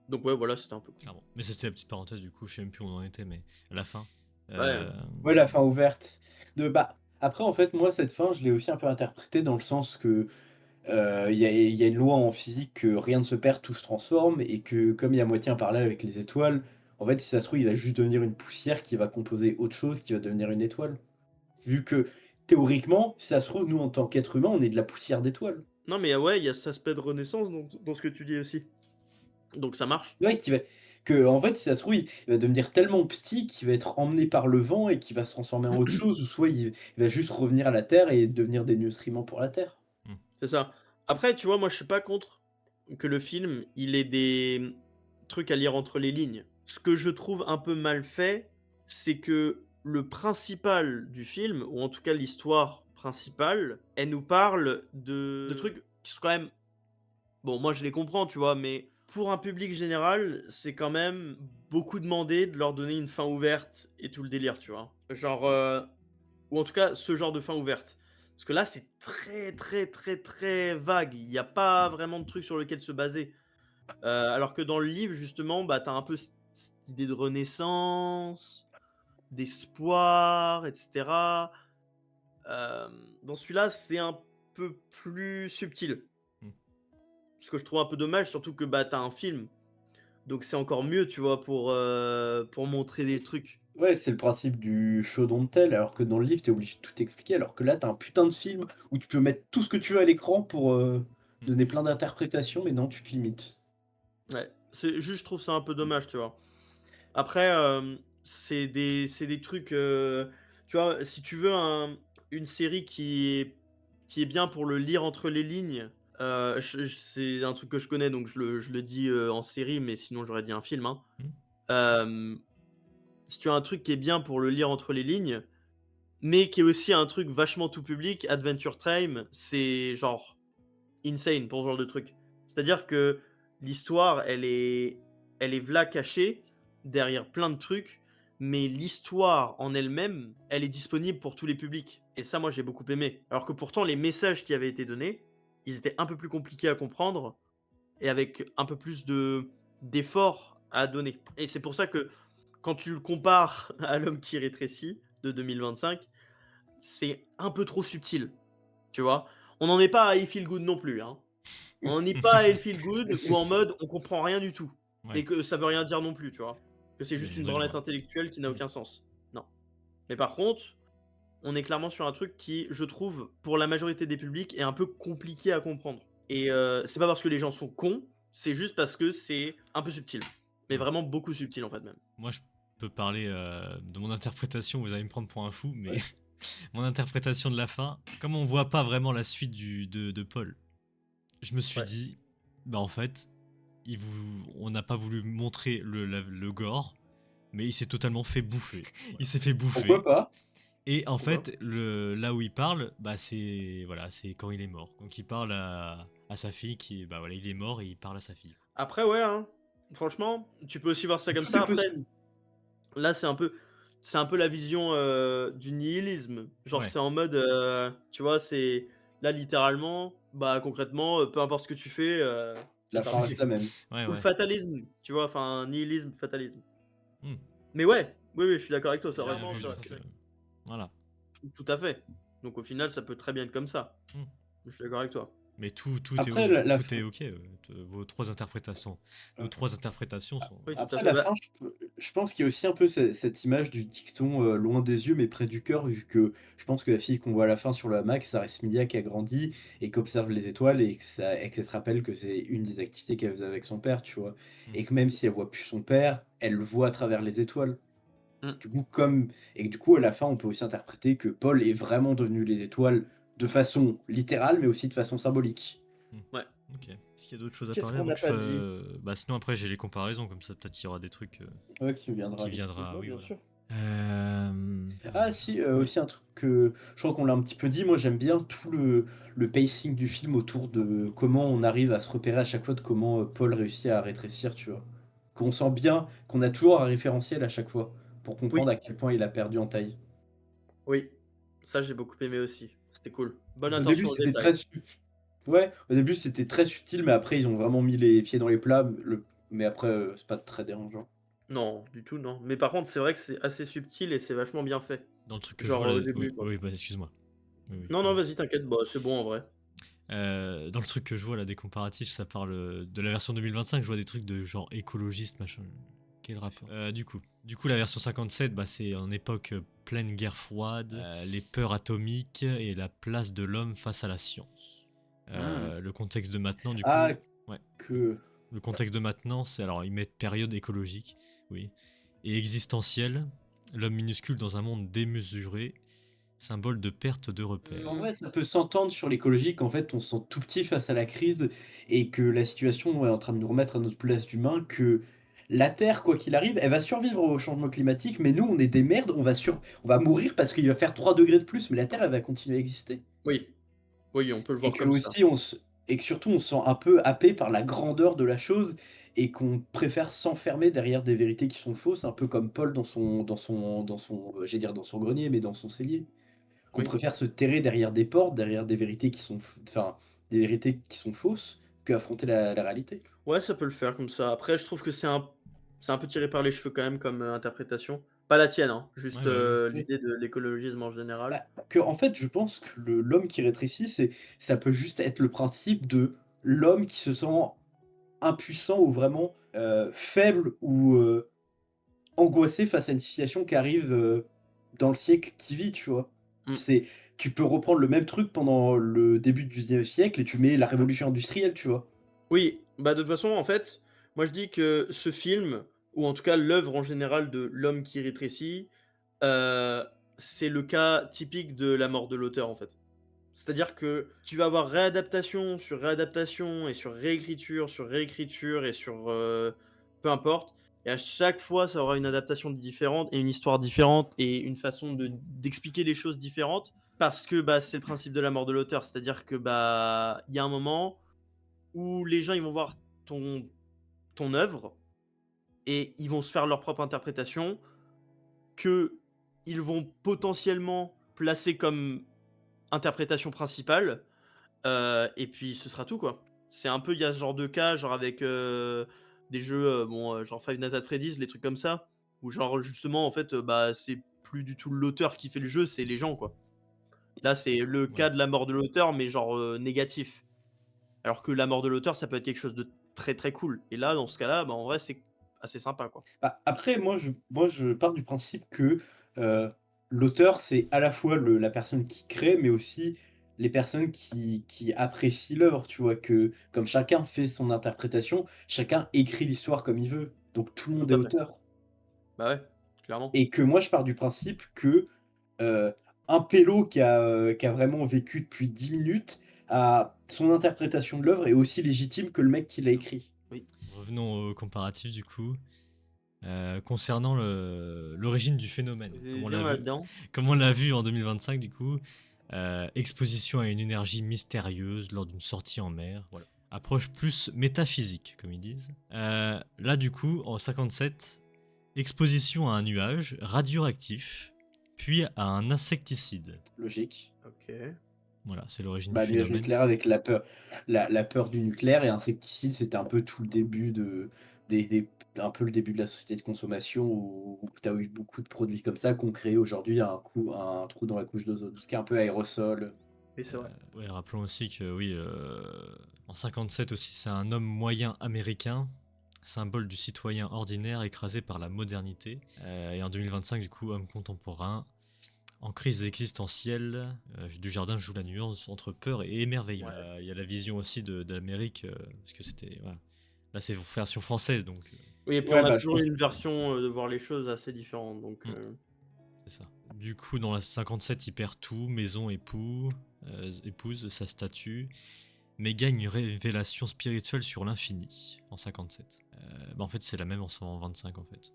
Donc ouais, voilà, c'était un peu cool. Clairement. Mais c'était la petite parenthèse, du coup, je sais même plus où on en était, mais à la fin. Ouais. Ouais, la fin ouverte. Après, en fait, moi, cette fin, je l'ai aussi un peu interprétée dans le sens que il y a une loi en physique que rien ne se perd, tout se transforme, et que comme il y a moitié un parallèle avec les étoiles, en fait, si ça se trouve, il va juste devenir une poussière qui va composer autre chose, qui va devenir une étoile. Vu que, théoriquement, si ça se trouve, nous, en tant qu'êtres humains, on est de la poussière d'étoiles. Non, mais ouais, il y a cet aspect de renaissance dans ce que tu dis aussi. Donc ça marche. Ouais, en fait, si ça se trouve, il va devenir tellement petit qu'il va être emmené par le vent et qu'il va se transformer en autre chose, ou soit il va juste revenir à la Terre et devenir des nutriments pour la Terre. C'est ça. Après, tu vois, moi je suis pas contre que le film, il ait des trucs à lire entre les lignes. Ce que je trouve un peu mal fait, c'est que le principal du film, ou en tout cas l'histoire principale, elle nous parle de trucs qui sont quand même... Bon, moi je les comprends, tu vois, mais pour un public général, c'est quand même beaucoup demandé de leur donner une fin ouverte et tout le délire, tu vois. Genre, ou en tout cas, ce genre de fin ouverte. Parce que là, c'est très, très, très, très vague. Il n'y a pas vraiment de truc sur lequel se baser. Alors que dans le livre, justement, bah, tu as un peu cette idée de renaissance, d'espoir, etc. Dans celui-là, c'est un peu plus subtil. Ce que je trouve un peu dommage, surtout que bah, tu as un film. Donc c'est encore mieux, tu vois, pour montrer des trucs. Ouais, c'est le principe du show don't tell, alors que dans le livre, t'es obligé de tout expliquer, alors que là, t'as un putain de film où tu peux mettre tout ce que tu veux à l'écran pour donner plein d'interprétations, mais non, tu te limites. Ouais, c'est juste, je trouve ça un peu dommage, tu vois. Après, c'est des trucs, tu vois, si tu veux une série qui est bien pour le lire entre les lignes, c'est un truc que je connais, donc je le dis en série, mais sinon j'aurais dit un film, hein. Si tu as un truc qui est bien pour le lire entre les lignes, mais qui est aussi un truc vachement tout public, Adventure Time, c'est genre insane pour ce genre de truc. C'est-à-dire que l'histoire, elle est v'là cachée derrière plein de trucs, mais l'histoire en elle-même, elle est disponible pour tous les publics. Et ça, moi, j'ai beaucoup aimé. Alors que pourtant, les messages qui avaient été donnés, ils étaient un peu plus compliqués à comprendre et avec un peu plus d'effort à donner. Et c'est pour ça que quand tu le compares à L'homme qui rétrécit de 2025, c'est un peu trop subtil, tu vois. On n'en est pas à I Feel Good non plus, hein. On n'est pas à I Feel Good ou en mode on comprend rien du tout. Ouais. Et que ça veut rien dire non plus, tu vois. Que c'est juste Mais une de branlette loin. intellectuelle qui n'a aucun sens. Non. Mais par contre, on est clairement sur un truc qui, je trouve, pour la majorité des publics, est un peu compliqué à comprendre. Et c'est pas parce que les gens sont cons, c'est juste parce que c'est un peu subtil. Mais vraiment beaucoup subtil en fait même. Moi, je peux parler de mon interprétation, vous allez me prendre pour un fou, mais mon interprétation de la fin, comme on voit pas vraiment la suite de Paul, je me suis dit, bah en fait, on n'a pas voulu montrer le gore, mais il s'est totalement fait bouffer. Il s'est fait bouffer. Pourquoi pas? Et en fait, là où il parle, bah c'est quand il est mort. Donc il parle à sa fille qui, bah voilà, il est mort et il parle à sa fille. Après ouais, hein, franchement, tu peux aussi voir ça comme ça. Après, là c'est un peu la vision du nihilisme. Genre c'est en mode, tu vois, c'est là littéralement, bah concrètement, peu importe ce que tu fais, La fin reste la même. Ouais, ou le ouais. fatalisme, tu vois, enfin nihilisme, fatalisme. Hmm. Mais ouais, oui, je suis d'accord avec toi, ça Vraiment, vraiment. voilà. Tout à fait. Donc au final, ça peut très bien être comme ça. Je suis d'accord avec toi. Mais tout Après, est ok. Vos trois interprétations sont. Oui, tout à Après, fait. la Bah, fin, je pense qu'il y a aussi un peu cette image du dicton loin des yeux mais près du cœur, vu que je pense que la fille qu'on voit à la fin sur le hamac, ça reste Milia qui a grandi et qui observe les étoiles et qu'elle se rappelle que c'est une des activités qu'elle faisait avec son père, tu vois. Et que même si elle voit plus son père, elle le voit à travers les étoiles. Du coup, du coup, à la fin, on peut aussi interpréter que Paul est vraiment devenu les étoiles de façon littérale, mais aussi de façon symbolique. ouais. Ok. Est-ce qu'il y a d'autres choses à Qu'est-ce parler qu'on avant n'a que pas bah sinon après j'ai les comparaisons comme ça peut-être qu'il y aura des trucs Ouais, qui viendra. qui viendra. Ouais, Oui, bien voilà. sûr. Ah si, aussi un truc que je crois qu'on l'a un petit peu dit, moi j'aime bien tout le pacing du film autour de comment on arrive à se repérer à chaque fois de comment, Paul réussit à rétrécir, tu vois? Qu'on sent bien qu'on a toujours un référentiel à chaque fois, pour Oui, comprendre à quel point il a perdu en taille. oui. Ça, j'ai beaucoup aimé aussi. C'était cool. Bonne Au début attention aux c'était détails. très ouais, au début c'était très subtil, mais après ils ont vraiment mis les pieds dans les plats, mais après, c'est pas très dérangeant. Non, du tout, non. Mais par contre, c'est vrai que c'est assez subtil et c'est vachement bien fait. Dans le truc que je Genre, vois au là. Oui, début, quoi. oui, bah excuse-moi. Oui, oui. Non, non, vas-y, t'inquiète, bah, c'est bon en vrai. Dans le truc que je vois là, des comparatifs, ça parle de la version 2025. Je vois des trucs de genre écologiste, machin. Quel rapport du coup, la version 57, bah, c'est en époque pleine guerre froide, les peurs atomiques et la place de l'homme face à la science. Mmh. Le contexte de maintenant, du coup, Ah, ouais. que Le contexte de maintenant, c'est alors ils mettent période écologique, oui, et existentielle, l'homme minuscule dans un monde démesuré, symbole de perte de repères. En vrai, ça peut s'entendre sur l'écologie qu'en fait, on se sent tout petit face à la crise et que la situation est en train de nous remettre à notre place d'humain, que la Terre, quoi qu'il arrive, elle va survivre au changement climatique, mais nous, on est des merdes, on va mourir parce qu'il va faire 3 degrés de plus, mais la Terre, elle va continuer à exister. Oui, oui, on peut le Et voir que comme ça. aussi, et que surtout, on se sent un peu happé par la grandeur de la chose et qu'on préfère s'enfermer derrière des vérités qui sont fausses, un peu comme Paul j'allais dire dans son grenier, mais dans son cellier. Qu'on Oui. préfère se terrer derrière des portes, derrière des vérités qui sont enfin, des vérités qui sont fausses, qu'affronter la réalité. Ouais, ça peut le faire comme ça. Après, je trouve que c'est un peu tiré par les cheveux quand même comme, interprétation. Pas la tienne, hein, Ouais, juste, ouais, ouais. Oui. l'idée de l'écologisme en général. Bah, en fait, je pense que l'homme qui rétrécit, ça peut juste être le principe de l'homme qui se sent impuissant ou vraiment, faible ou, angoissé face à une situation qui arrive, dans le siècle qui vit, tu vois? Mmh. C'est Tu peux reprendre le même truc pendant le début du 19e siècle et tu mets la révolution industrielle, tu vois? Oui, bah, de toute façon, en fait, moi je dis que ce film, ou en tout cas l'œuvre en général de L'homme qui rétrécit, heu, c'est le cas typique de la mort de l'auteur, en fait. C'est-à-dire que tu vas avoir réadaptation sur réadaptation et sur réécriture et sur, peu importe, et à chaque fois, ça aura une adaptation différente et une histoire différente et une façon d'expliquer les choses différentes parce que, bah, c'est le principe de la mort de l'auteur. C'est-à-dire que, bah, il y a un moment où les gens, ils vont voir ton ton œuvre et ils vont se faire leur propre interprétation que ils vont potentiellement placer comme interprétation principale. Et puis ce sera tout, quoi. C'est un peu il y a ce genre de cas, genre avec, des jeux, bon, genre Five Nights at Freddy's, les trucs comme ça, où genre justement en fait, bah, c'est plus du tout l'auteur qui fait le jeu, c'est les gens, quoi. Là, c'est le Ouais. cas de la mort de l'auteur, mais genre, négatif. Alors que la mort de l'auteur, ça peut être quelque chose de très, très cool. Et là, dans ce cas-là, bah, en vrai, c'est assez sympa, quoi. Bah, après, moi, je pars du principe que, heu, l'auteur, c'est à la fois la personne qui crée, mais aussi les personnes qui apprécient l'œuvre, tu vois? Que comme chacun fait son interprétation, chacun écrit l'histoire comme il veut, donc tout le Tout monde est à fait. auteur. Bah, ouais, clairement. Et que moi, je pars du principe que, heu, un pélo qui a vraiment vécu depuis 10 minutes, a son interprétation de l'œuvre est aussi légitime que le mec qui l'a écrit. Oui. Revenons au comparatif du coup. Concernant l'origine du phénomène, Viens là-dedans. comme on l'a vu en 2025 du coup, exposition à une énergie mystérieuse lors d'une sortie en mer, voilà. Approche plus métaphysique comme ils disent. Là du coup, en 57, exposition à un nuage radioactif, puis à un insecticide. Logique. OK. Voilà, c'est l'origine du Bah, nuage phénomène. nucléaire avec la peur du nucléaire et insecticide, c'était un peu tout le début des un peu le début de la société de consommation où tu as eu beaucoup de produits comme ça qui ont créé aujourd'hui un trou dans la couche d'ozone. Tout ce qui est un peu aérosol. Oui, c'est vrai. Ouais, rappelons aussi que oui, en 57 aussi, c'est un homme moyen américain, symbole du citoyen ordinaire écrasé par la modernité. Et en 2025, du coup, homme contemporain, en crise existentielle, Dujardin joue la nuance entre peur et émerveillement. Ouais. Il y a la vision aussi de l'Amérique, parce que c'était... Voilà. Là, c'est version française, donc... Oui, et puis Ouais, on a bah, je toujours pense une version, de voir les choses assez différente, donc c'est ça. Du coup, dans la 57, il perd tout, maison, épouse, sa statue, mais gagne une révélation spirituelle sur l'infini en 57. Bah en fait, c'est la même en 125 en fait.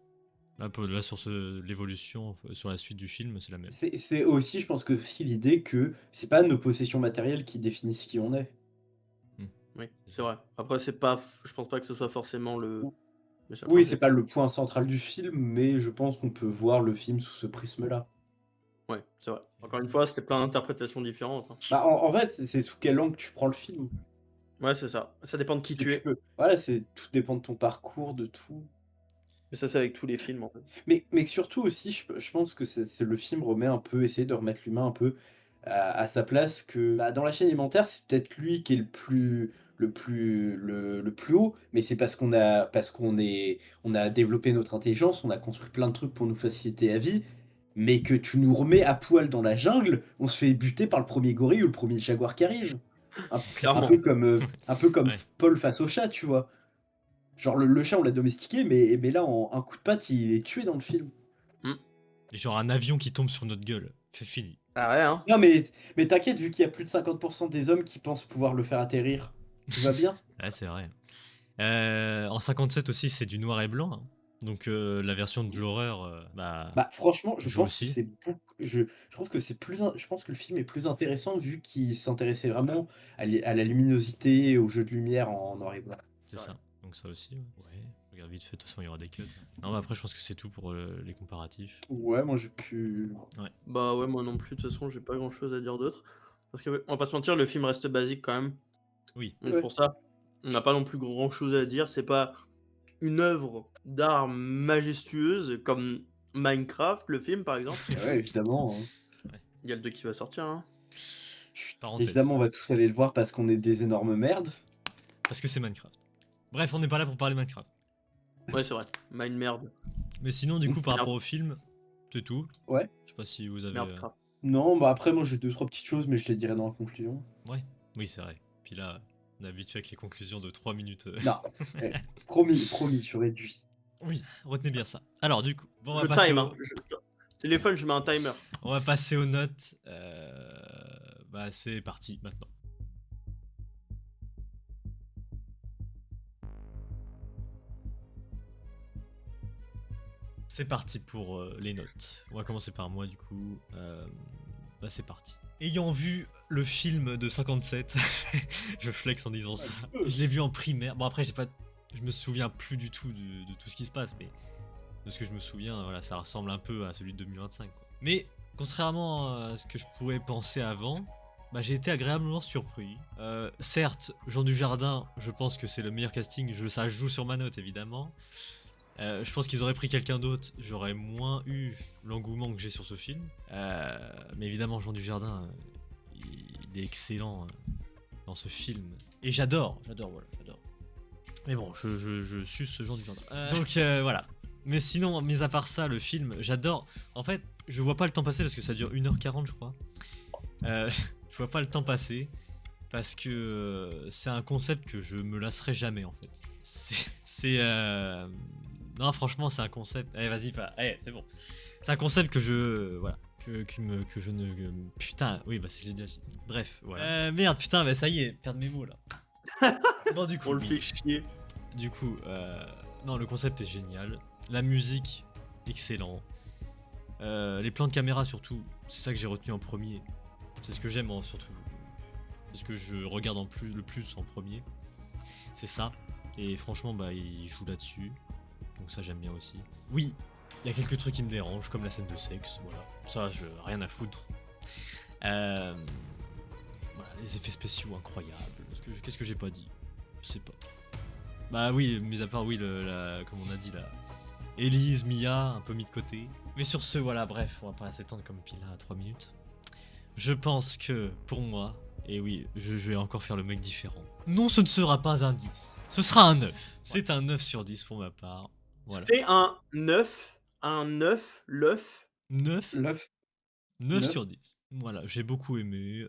Là, sur l'évolution, sur la suite du film, c'est la même. C'est aussi, je pense que aussi l'idée que c'est pas nos possessions matérielles qui définissent qui on est. Oui, c'est vrai. Après, c'est pas, je pense pas que ce soit forcément le. Mais c'est le Oui, c'est principe. pas le point central du film, mais je pense qu'on peut voir le film sous ce prisme-là. Ouais, c'est vrai. Encore une fois, c'était plein d'interprétations différentes, hein. Bah, en fait, c'est sous quel angle tu prends le film. Ouais, c'est ça. Ça dépend de qui Que tu tu es. peux. Voilà, tout dépend de ton parcours, de tout. Mais ça, c'est avec tous les films, en fait. Mais surtout aussi, je pense que le film remet un peu, essayer de remettre l'humain un peu à sa place, que bah, dans la chaîne alimentaire, c'est peut-être lui qui est le plus haut, mais c'est parce on a développé notre intelligence, on a construit plein de trucs pour nous faciliter la vie, mais que tu nous remets à poil dans la jungle, on se fait buter par le premier gorille ou le premier jaguar qui arrive. Un, Clairement. un peu comme Ouais. Paul face au chat, tu vois. Genre le chat, on l'a domestiqué, mais là, en un coup de patte, il est tué dans le film. Et genre un avion qui tombe sur notre gueule. C'est fini. Ah ouais, hein. Non, mais t'inquiète, vu qu'il y a plus de 50% des hommes qui pensent pouvoir le faire atterrir, tout va bien. Ouais, c'est vrai. En 57 aussi, c'est du noir et blanc, hein. Donc la version de l'horreur, bah, Bah, franchement, je joue pense que aussi. c'est beaucoup. Je trouve que je pense que le film est plus intéressant vu qu'il s'intéressait vraiment à la luminosité, au jeu de lumière en noir et blanc. C'est Ouais. ça. Donc ça aussi, ouais. Regarde vite fait, de toute façon, il y aura des cuts. Non, mais après, je pense que c'est tout pour les comparatifs. Ouais, moi j'ai pu. Bah ouais, moi non plus, de toute façon, j'ai pas grand chose à dire d'autre. Parce que, on va pas se mentir, le film reste basique quand même. Oui. Donc Ouais. pour ça, on n'a pas non plus grand chose à dire. C'est pas une œuvre d'art majestueuse comme Minecraft, le film par exemple. Ouais, évidemment. Hein. Il y a le 2 qui va sortir, hein. Chut, Parenthèse. évidemment, on va tous aller le voir parce qu'on est des énormes merdes. Parce que c'est Minecraft. Bref, on n'est pas là pour parler Minecraft. Ouais, c'est vrai. Mine merde. Mais sinon, du coup, par Merde. rapport au film, c'est tout. Ouais. Je sais pas si vous avez. Merdecraft. Non, bah après, moi j'ai deux, trois petites choses, mais je les dirai dans la conclusion. Ouais. Oui, c'est vrai. Puis là, on a vite fait avec les conclusions de 3 minutes. Non, promis, je réduis. Oui, retenez bien ça. Alors, du coup, bon, on va Je passer time, au... hein. Téléphone, je mets un timer. On va passer aux notes. Bah, c'est parti maintenant. C'est parti pour les notes. On va commencer par moi du coup. Bah c'est parti. Ayant vu le film de 57, je flex en disant ça. Je l'ai vu en primaire. Bon après je me souviens plus du tout de tout ce qui se passe, mais de ce que je me souviens, voilà, ça ressemble un peu à celui de 2025. Quoi. Mais contrairement à ce que je pouvais penser avant, bah, j'ai été agréablement surpris. Certes, Jean Dujardin, je pense que c'est le meilleur casting. Ça joue sur ma note évidemment. Je pense qu'ils auraient pris quelqu'un d'autre, j'aurais moins eu l'engouement que j'ai sur ce film. Mais évidemment, Jean Dujardin, il est excellent dans ce film. Et j'adore. Mais bon, je suce ce Jean Dujardin. Donc voilà. Mais sinon, mis à part ça, le film, j'adore. En fait, je vois pas le temps passer parce que ça dure 1h40, je crois. Je vois pas le temps passer parce que c'est un concept que je me lasserai jamais en fait. Non, franchement, c'est un concept. Allez, vas-y, c'est bon. C'est un concept que je. Voilà. Que je ne. Putain, oui, bah, je l'ai déjà dit. Bref, voilà. Merde, putain, bah, ça y est, perdre mes mots là. Bon, du coup. On le fait chier. Du coup, non, le concept est génial. La musique, excellent. Les plans de caméra, surtout, c'est ça que j'ai retenu en premier. C'est ce que j'aime surtout. C'est ce que je regarde le plus en premier. C'est ça. Et franchement, bah, il joue là-dessus. Donc ça j'aime bien aussi. Oui, il y a quelques trucs qui me dérangent, comme la scène de sexe, voilà. Ça, rien à foutre. Voilà, les effets spéciaux incroyables. Qu'est-ce que j'ai pas dit? Je sais pas. Bah oui, mis à part, oui, comme on a dit là. Elise, Mia, un peu mis de côté. Mais sur ce, voilà, bref, on va pas s'étendre comme pile à 3 minutes. Je pense que, pour moi, et oui, je vais encore faire le mec différent. Non, ce ne sera pas un 10. Ce sera un 9. C'est un 9 sur 10 pour ma part. Voilà. C'est un 9. Un 9. L'œuf. 9 L'œuf. 9 sur 10. Voilà, j'ai beaucoup aimé.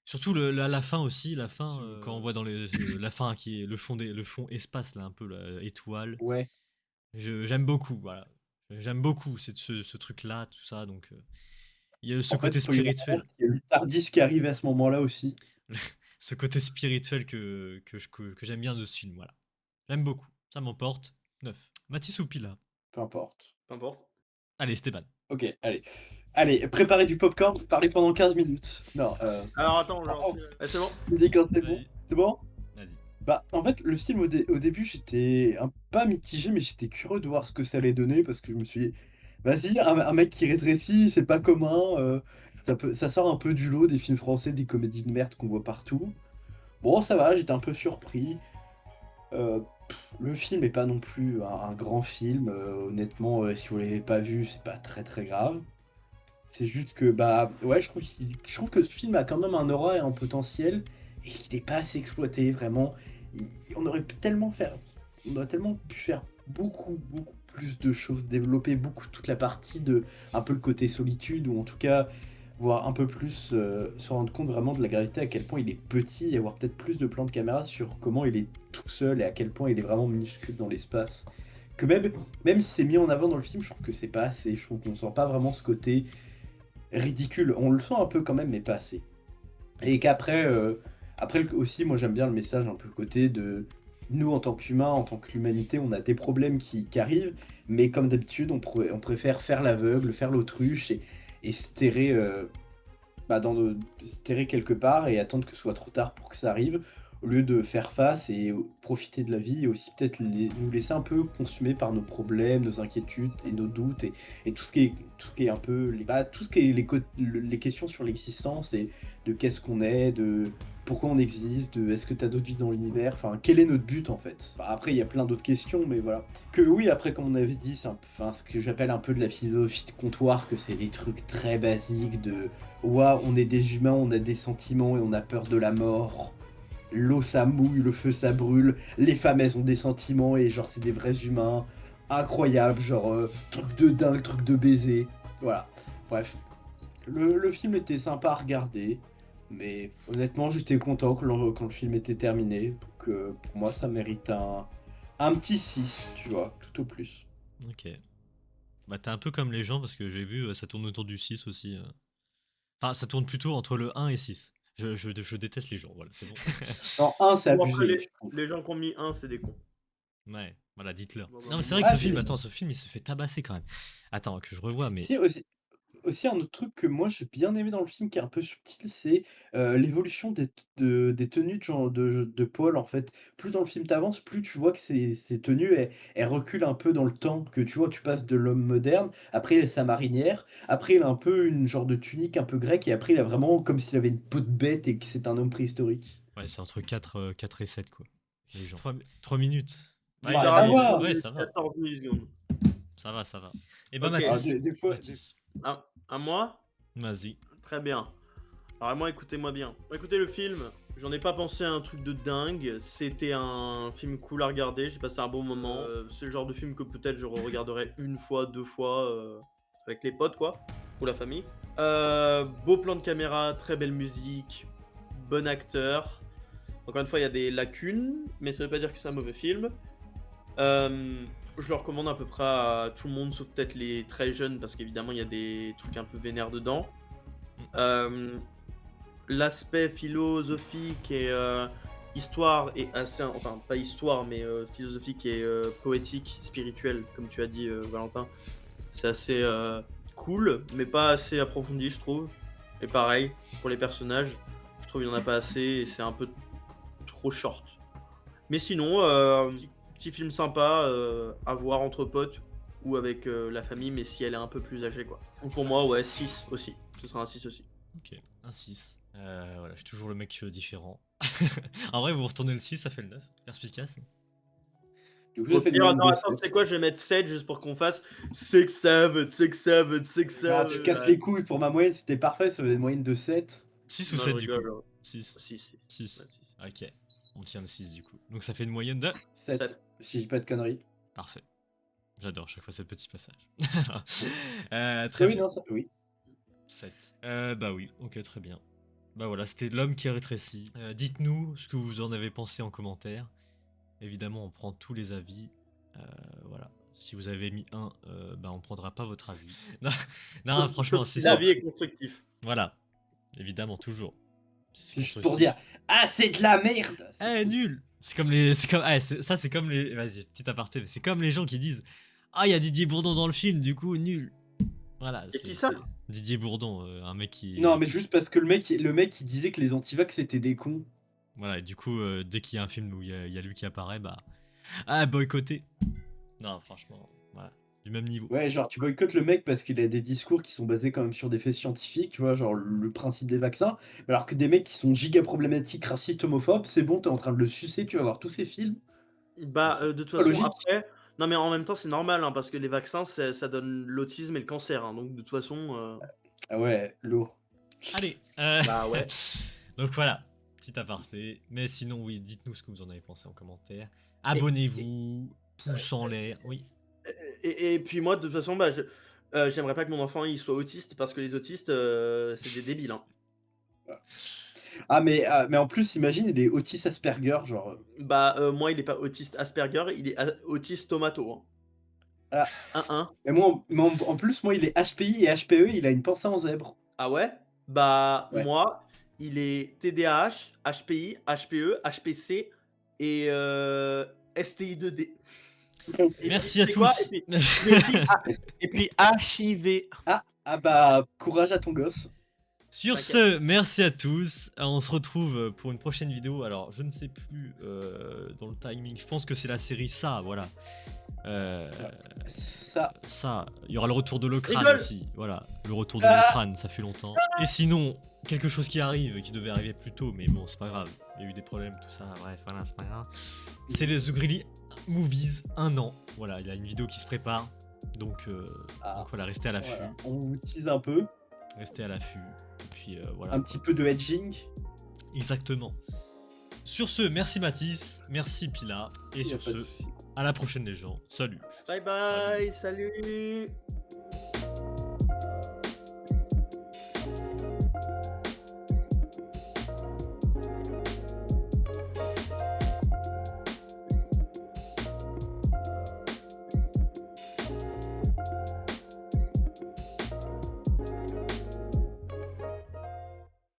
Surtout la fin aussi, la fin, quand on voit dans la fin qui est le fond espace, là, un peu, là, étoile. Ouais. J'aime beaucoup, voilà. J'aime beaucoup ce truc-là, tout ça, donc... il y a ce côté spirituel. Il y a le Tardis qui arrive à ce moment-là aussi. Ce côté spirituel que j'aime bien de ce film, voilà. J'aime beaucoup. Ça m'emporte. 9. Mathis ou Pila? Peu importe. Peu importe. Allez, Stéphane. Ok, allez. Allez, préparez du popcorn, parlez pendant 15 minutes. Non, Alors attends, genre, c'est bon. me dis quand c'est bon. Vas-y. C'est bon? Vas-y. Bah, en fait, le film au début, j'étais pas mitigé, mais j'étais curieux de voir ce que ça allait donner parce que je me suis dit, vas-y, un mec qui rétrécit, c'est pas commun. Ça sort un peu du lot des films français, des comédies de merde qu'on voit partout. Bon, ça va, j'étais un peu surpris. Le film est pas non plus un grand film. Honnêtement, si vous l'avez pas vu, c'est pas très très grave. C'est juste que, bah, ouais, je trouve que ce film a quand même un aura et un potentiel et qu'il n'est pas assez exploité, vraiment. On aurait on aurait tellement pu faire beaucoup plus de choses, développer beaucoup toute la partie de un peu le côté solitude ou en tout cas voir un peu plus se rendre compte vraiment de la gravité, à quel point il est petit et avoir peut-être plus de plans de caméra sur comment il est tout seul et à quel point il est vraiment minuscule dans l'espace. Que même si c'est mis en avant dans le film, je trouve que c'est pas assez. Je trouve qu'on sent pas vraiment ce côté ridicule. On le sent un peu quand même, mais pas assez. Et qu'après, aussi, moi j'aime bien le message un peu côté de nous en tant qu'humains, en tant que l'humanité, on a des problèmes qui arrivent, mais comme d'habitude, on préfère faire l'aveugle, faire l'autruche et se terrer, se terrer quelque part et attendre que ce soit trop tard pour que ça arrive, au lieu de faire face et profiter de la vie et aussi peut-être nous laisser un peu consumer par nos problèmes, nos inquiétudes et nos doutes et tout ce qui est un peu tout ce qui est les questions sur l'existence et de qu'est-ce qu'on est, de pourquoi on existe, de est-ce que tu as d'autres vies dans l'univers, enfin quel est notre but en fait. Bah, après il y a plein d'autres questions mais voilà. Que oui, après comme on avait dit, c'est ce que j'appelle un peu de la philosophie de comptoir, que c'est des trucs très basiques de ouah, on est des humains, on a des sentiments et on a peur de la mort. L'eau ça mouille, le feu ça brûle, les femmes elles ont des sentiments et genre c'est des vrais humains. Incroyable, genre truc de dingue, truc de baiser. Voilà. Bref. Le film était sympa à regarder, mais honnêtement j'étais content quand le film était terminé. Donc pour moi ça mérite un petit 6, tu vois, tout au plus. Ok. Bah, t'es un peu comme les gens parce que j'ai vu, ça tourne autour du 6 aussi. Enfin, ça tourne plutôt entre le 1 et 6. Je déteste les gens, voilà, c'est bon. Non, 1 c'est Bon, après, abusé, je trouve. les gens qui ont mis 1, c'est des cons. Ouais, voilà, dites-leur. Bon, bah, Non, mais c'est vrai que Ah, ce film, attends, ce film, il se fait tabasser quand même. Attends, que je revois, mais. si, aussi un autre truc que moi j'ai bien aimé dans le film qui est un peu subtil, c'est l'évolution des tenues de Paul en fait. Plus dans le film t'avances, plus tu vois que ces tenues elles reculent un peu dans le temps, que tu vois, tu passes de l'homme moderne, après il a sa marinière, après il a un peu une genre de tunique un peu grecque, et après il a vraiment comme s'il avait une peau de bête et que c'est un homme préhistorique. Ouais, c'est entre 4 et 7, quoi. Les gens. 3 minutes. Ouais, Bah, ça ça va. Ouais, ça va. 14 millisecondes. Ça va, ça va. Et bah, Ok. Ah, Mathis. des fois, Mathis, À moi? vas-y. Très bien. Alors moi, écoutez-moi bien. Écoutez le film, j'en ai pas pensé à un truc de dingue. C'était un film cool à regarder, j'ai passé un bon moment. C'est le genre de film que peut-être je regarderai une fois, deux fois avec les potes quoi, ou la famille. Beau plan de caméra, très belle musique, bon acteur. Encore une fois, il y a des lacunes, mais ça veut pas dire que c'est un mauvais film. Je le recommande à peu près à tout le monde, sauf peut-être les très jeunes, parce qu'évidemment il y a des trucs un peu vénères dedans. L'aspect philosophique et histoire est assez, enfin pas histoire mais philosophique et poétique, spirituel comme tu as dit Valentin, c'est assez cool mais pas assez approfondi je trouve. Et pareil pour les personnages, je trouve il y en a pas assez et c'est un peu trop short. Mais sinon petit film sympa à voir entre potes ou avec la famille, mais si elle est un peu plus âgée quoi. Ou pour moi ouais 6 aussi, ce sera un 6 aussi. Ok, un 6. Voilà, je suis toujours le mec différent. En vrai, vous retournez le 6, ça fait le 9. Perspicace. du coup, ça fait une Attends, moyenne de attends, 7. c'est quoi? Je vais mettre 7 juste pour qu'on fasse 6, 7, 6, 7, 6, 7. Ah, tu casses les couilles, pour ma moyenne c'était parfait, ça faisait une moyenne de 7. 6 ou Non, 7 je du rigole, coup hein. 6. 6. 6. Ok, on tient le 6 du coup. Donc ça fait une moyenne de. 7, Sept. si je dis pas de conneries. Parfait. J'adore chaque fois ce petit passage. Ah Très oui, bien. non, ça, oui. 7. Bah oui, ok, très bien. Bah voilà, c'était l'homme qui rétrécit. Dites-nous ce que vous en avez pensé en commentaire. Évidemment, on prend tous les avis. Voilà. Si vous avez mis 1, bah on prendra pas votre avis. Non, non, franchement, c'est ça. L'avis est constructif. Voilà. Évidemment, toujours. C'est juste pour dire ah, c'est de la merde. Eh, nul. C'est comme les. C'est comme. Ah, ça, c'est comme les. Vas-y, petit aparté. Mais c'est comme les gens qui disent Ah, il y a Didier Bourdon dans le film, du coup, nul. Voilà. Et qui ça? Didier Bourdon, un mec qui. Non, mais juste parce que le mec il disait que les antivax c'était des cons. Voilà, et du coup, dès qu'il y a un film où il y a lui qui apparaît, bah. Ah, boycotté. Non, franchement, voilà. Du même niveau. Ouais, genre tu boycottes le mec parce qu'il a des discours qui sont basés quand même sur des faits scientifiques, tu vois, genre le principe des vaccins. Alors que des mecs qui sont giga problématiques, racistes, homophobes, c'est bon, t'es en train de le sucer, tu vas voir tous ces films. Bah, de toute Pas façon, logique. après. Non, mais en même temps, c'est normal, hein, parce que les vaccins, ça donne l'autisme et le cancer. Hein, donc, de toute façon. Ah ouais, lourd. Allez. Bah ouais. Donc voilà, petit aparté. Mais sinon, oui, dites-nous ce que vous en avez pensé en commentaire. Abonnez-vous, pouce en l'air. Oui. Et puis moi, de toute façon, bah, j'aimerais pas que mon enfant il soit autiste parce que les autistes, c'est des débiles. Hein. Ah mais en plus, imagine, il est autiste Asperger, genre. Bah, moi, il est pas autiste Asperger, il est autiste tomato. Hein. Ah. Mais moi, en plus, moi, il est HPI et HPE, il a une pensée en zèbre. Ah ouais? Bah, Ouais. moi, il est TDAH, HPI, HPE, HPC et STI2D. Et Merci à c'est quoi? tous. Et puis HIV. Ah bah, courage à ton gosse. Sur ce, merci à tous. On se retrouve pour une prochaine vidéo. Alors, je ne sais plus dans le timing. Je pense que c'est la série Ça, voilà. Ça. Il y aura le retour de l'Ocrane aussi. Voilà, le retour de l'Ocrane, ça fait longtemps. Et sinon, quelque chose qui arrive, qui devait arriver plus tôt, mais bon, c'est pas grave. Il y a eu des problèmes, tout ça. Bref, voilà, c'est pas grave. C'est les The Greedy Movies, 1 an. Voilà, il y a une vidéo qui se prépare. Donc voilà, restez à l'affût. Voilà. On vous tease un peu. Restez à l'affût. Et puis voilà. Un petit peu de hedging. Exactement. Sur ce, merci Mathis, merci Pila. Et sur ce, à la prochaine les gens. Salut. Bye bye, salut.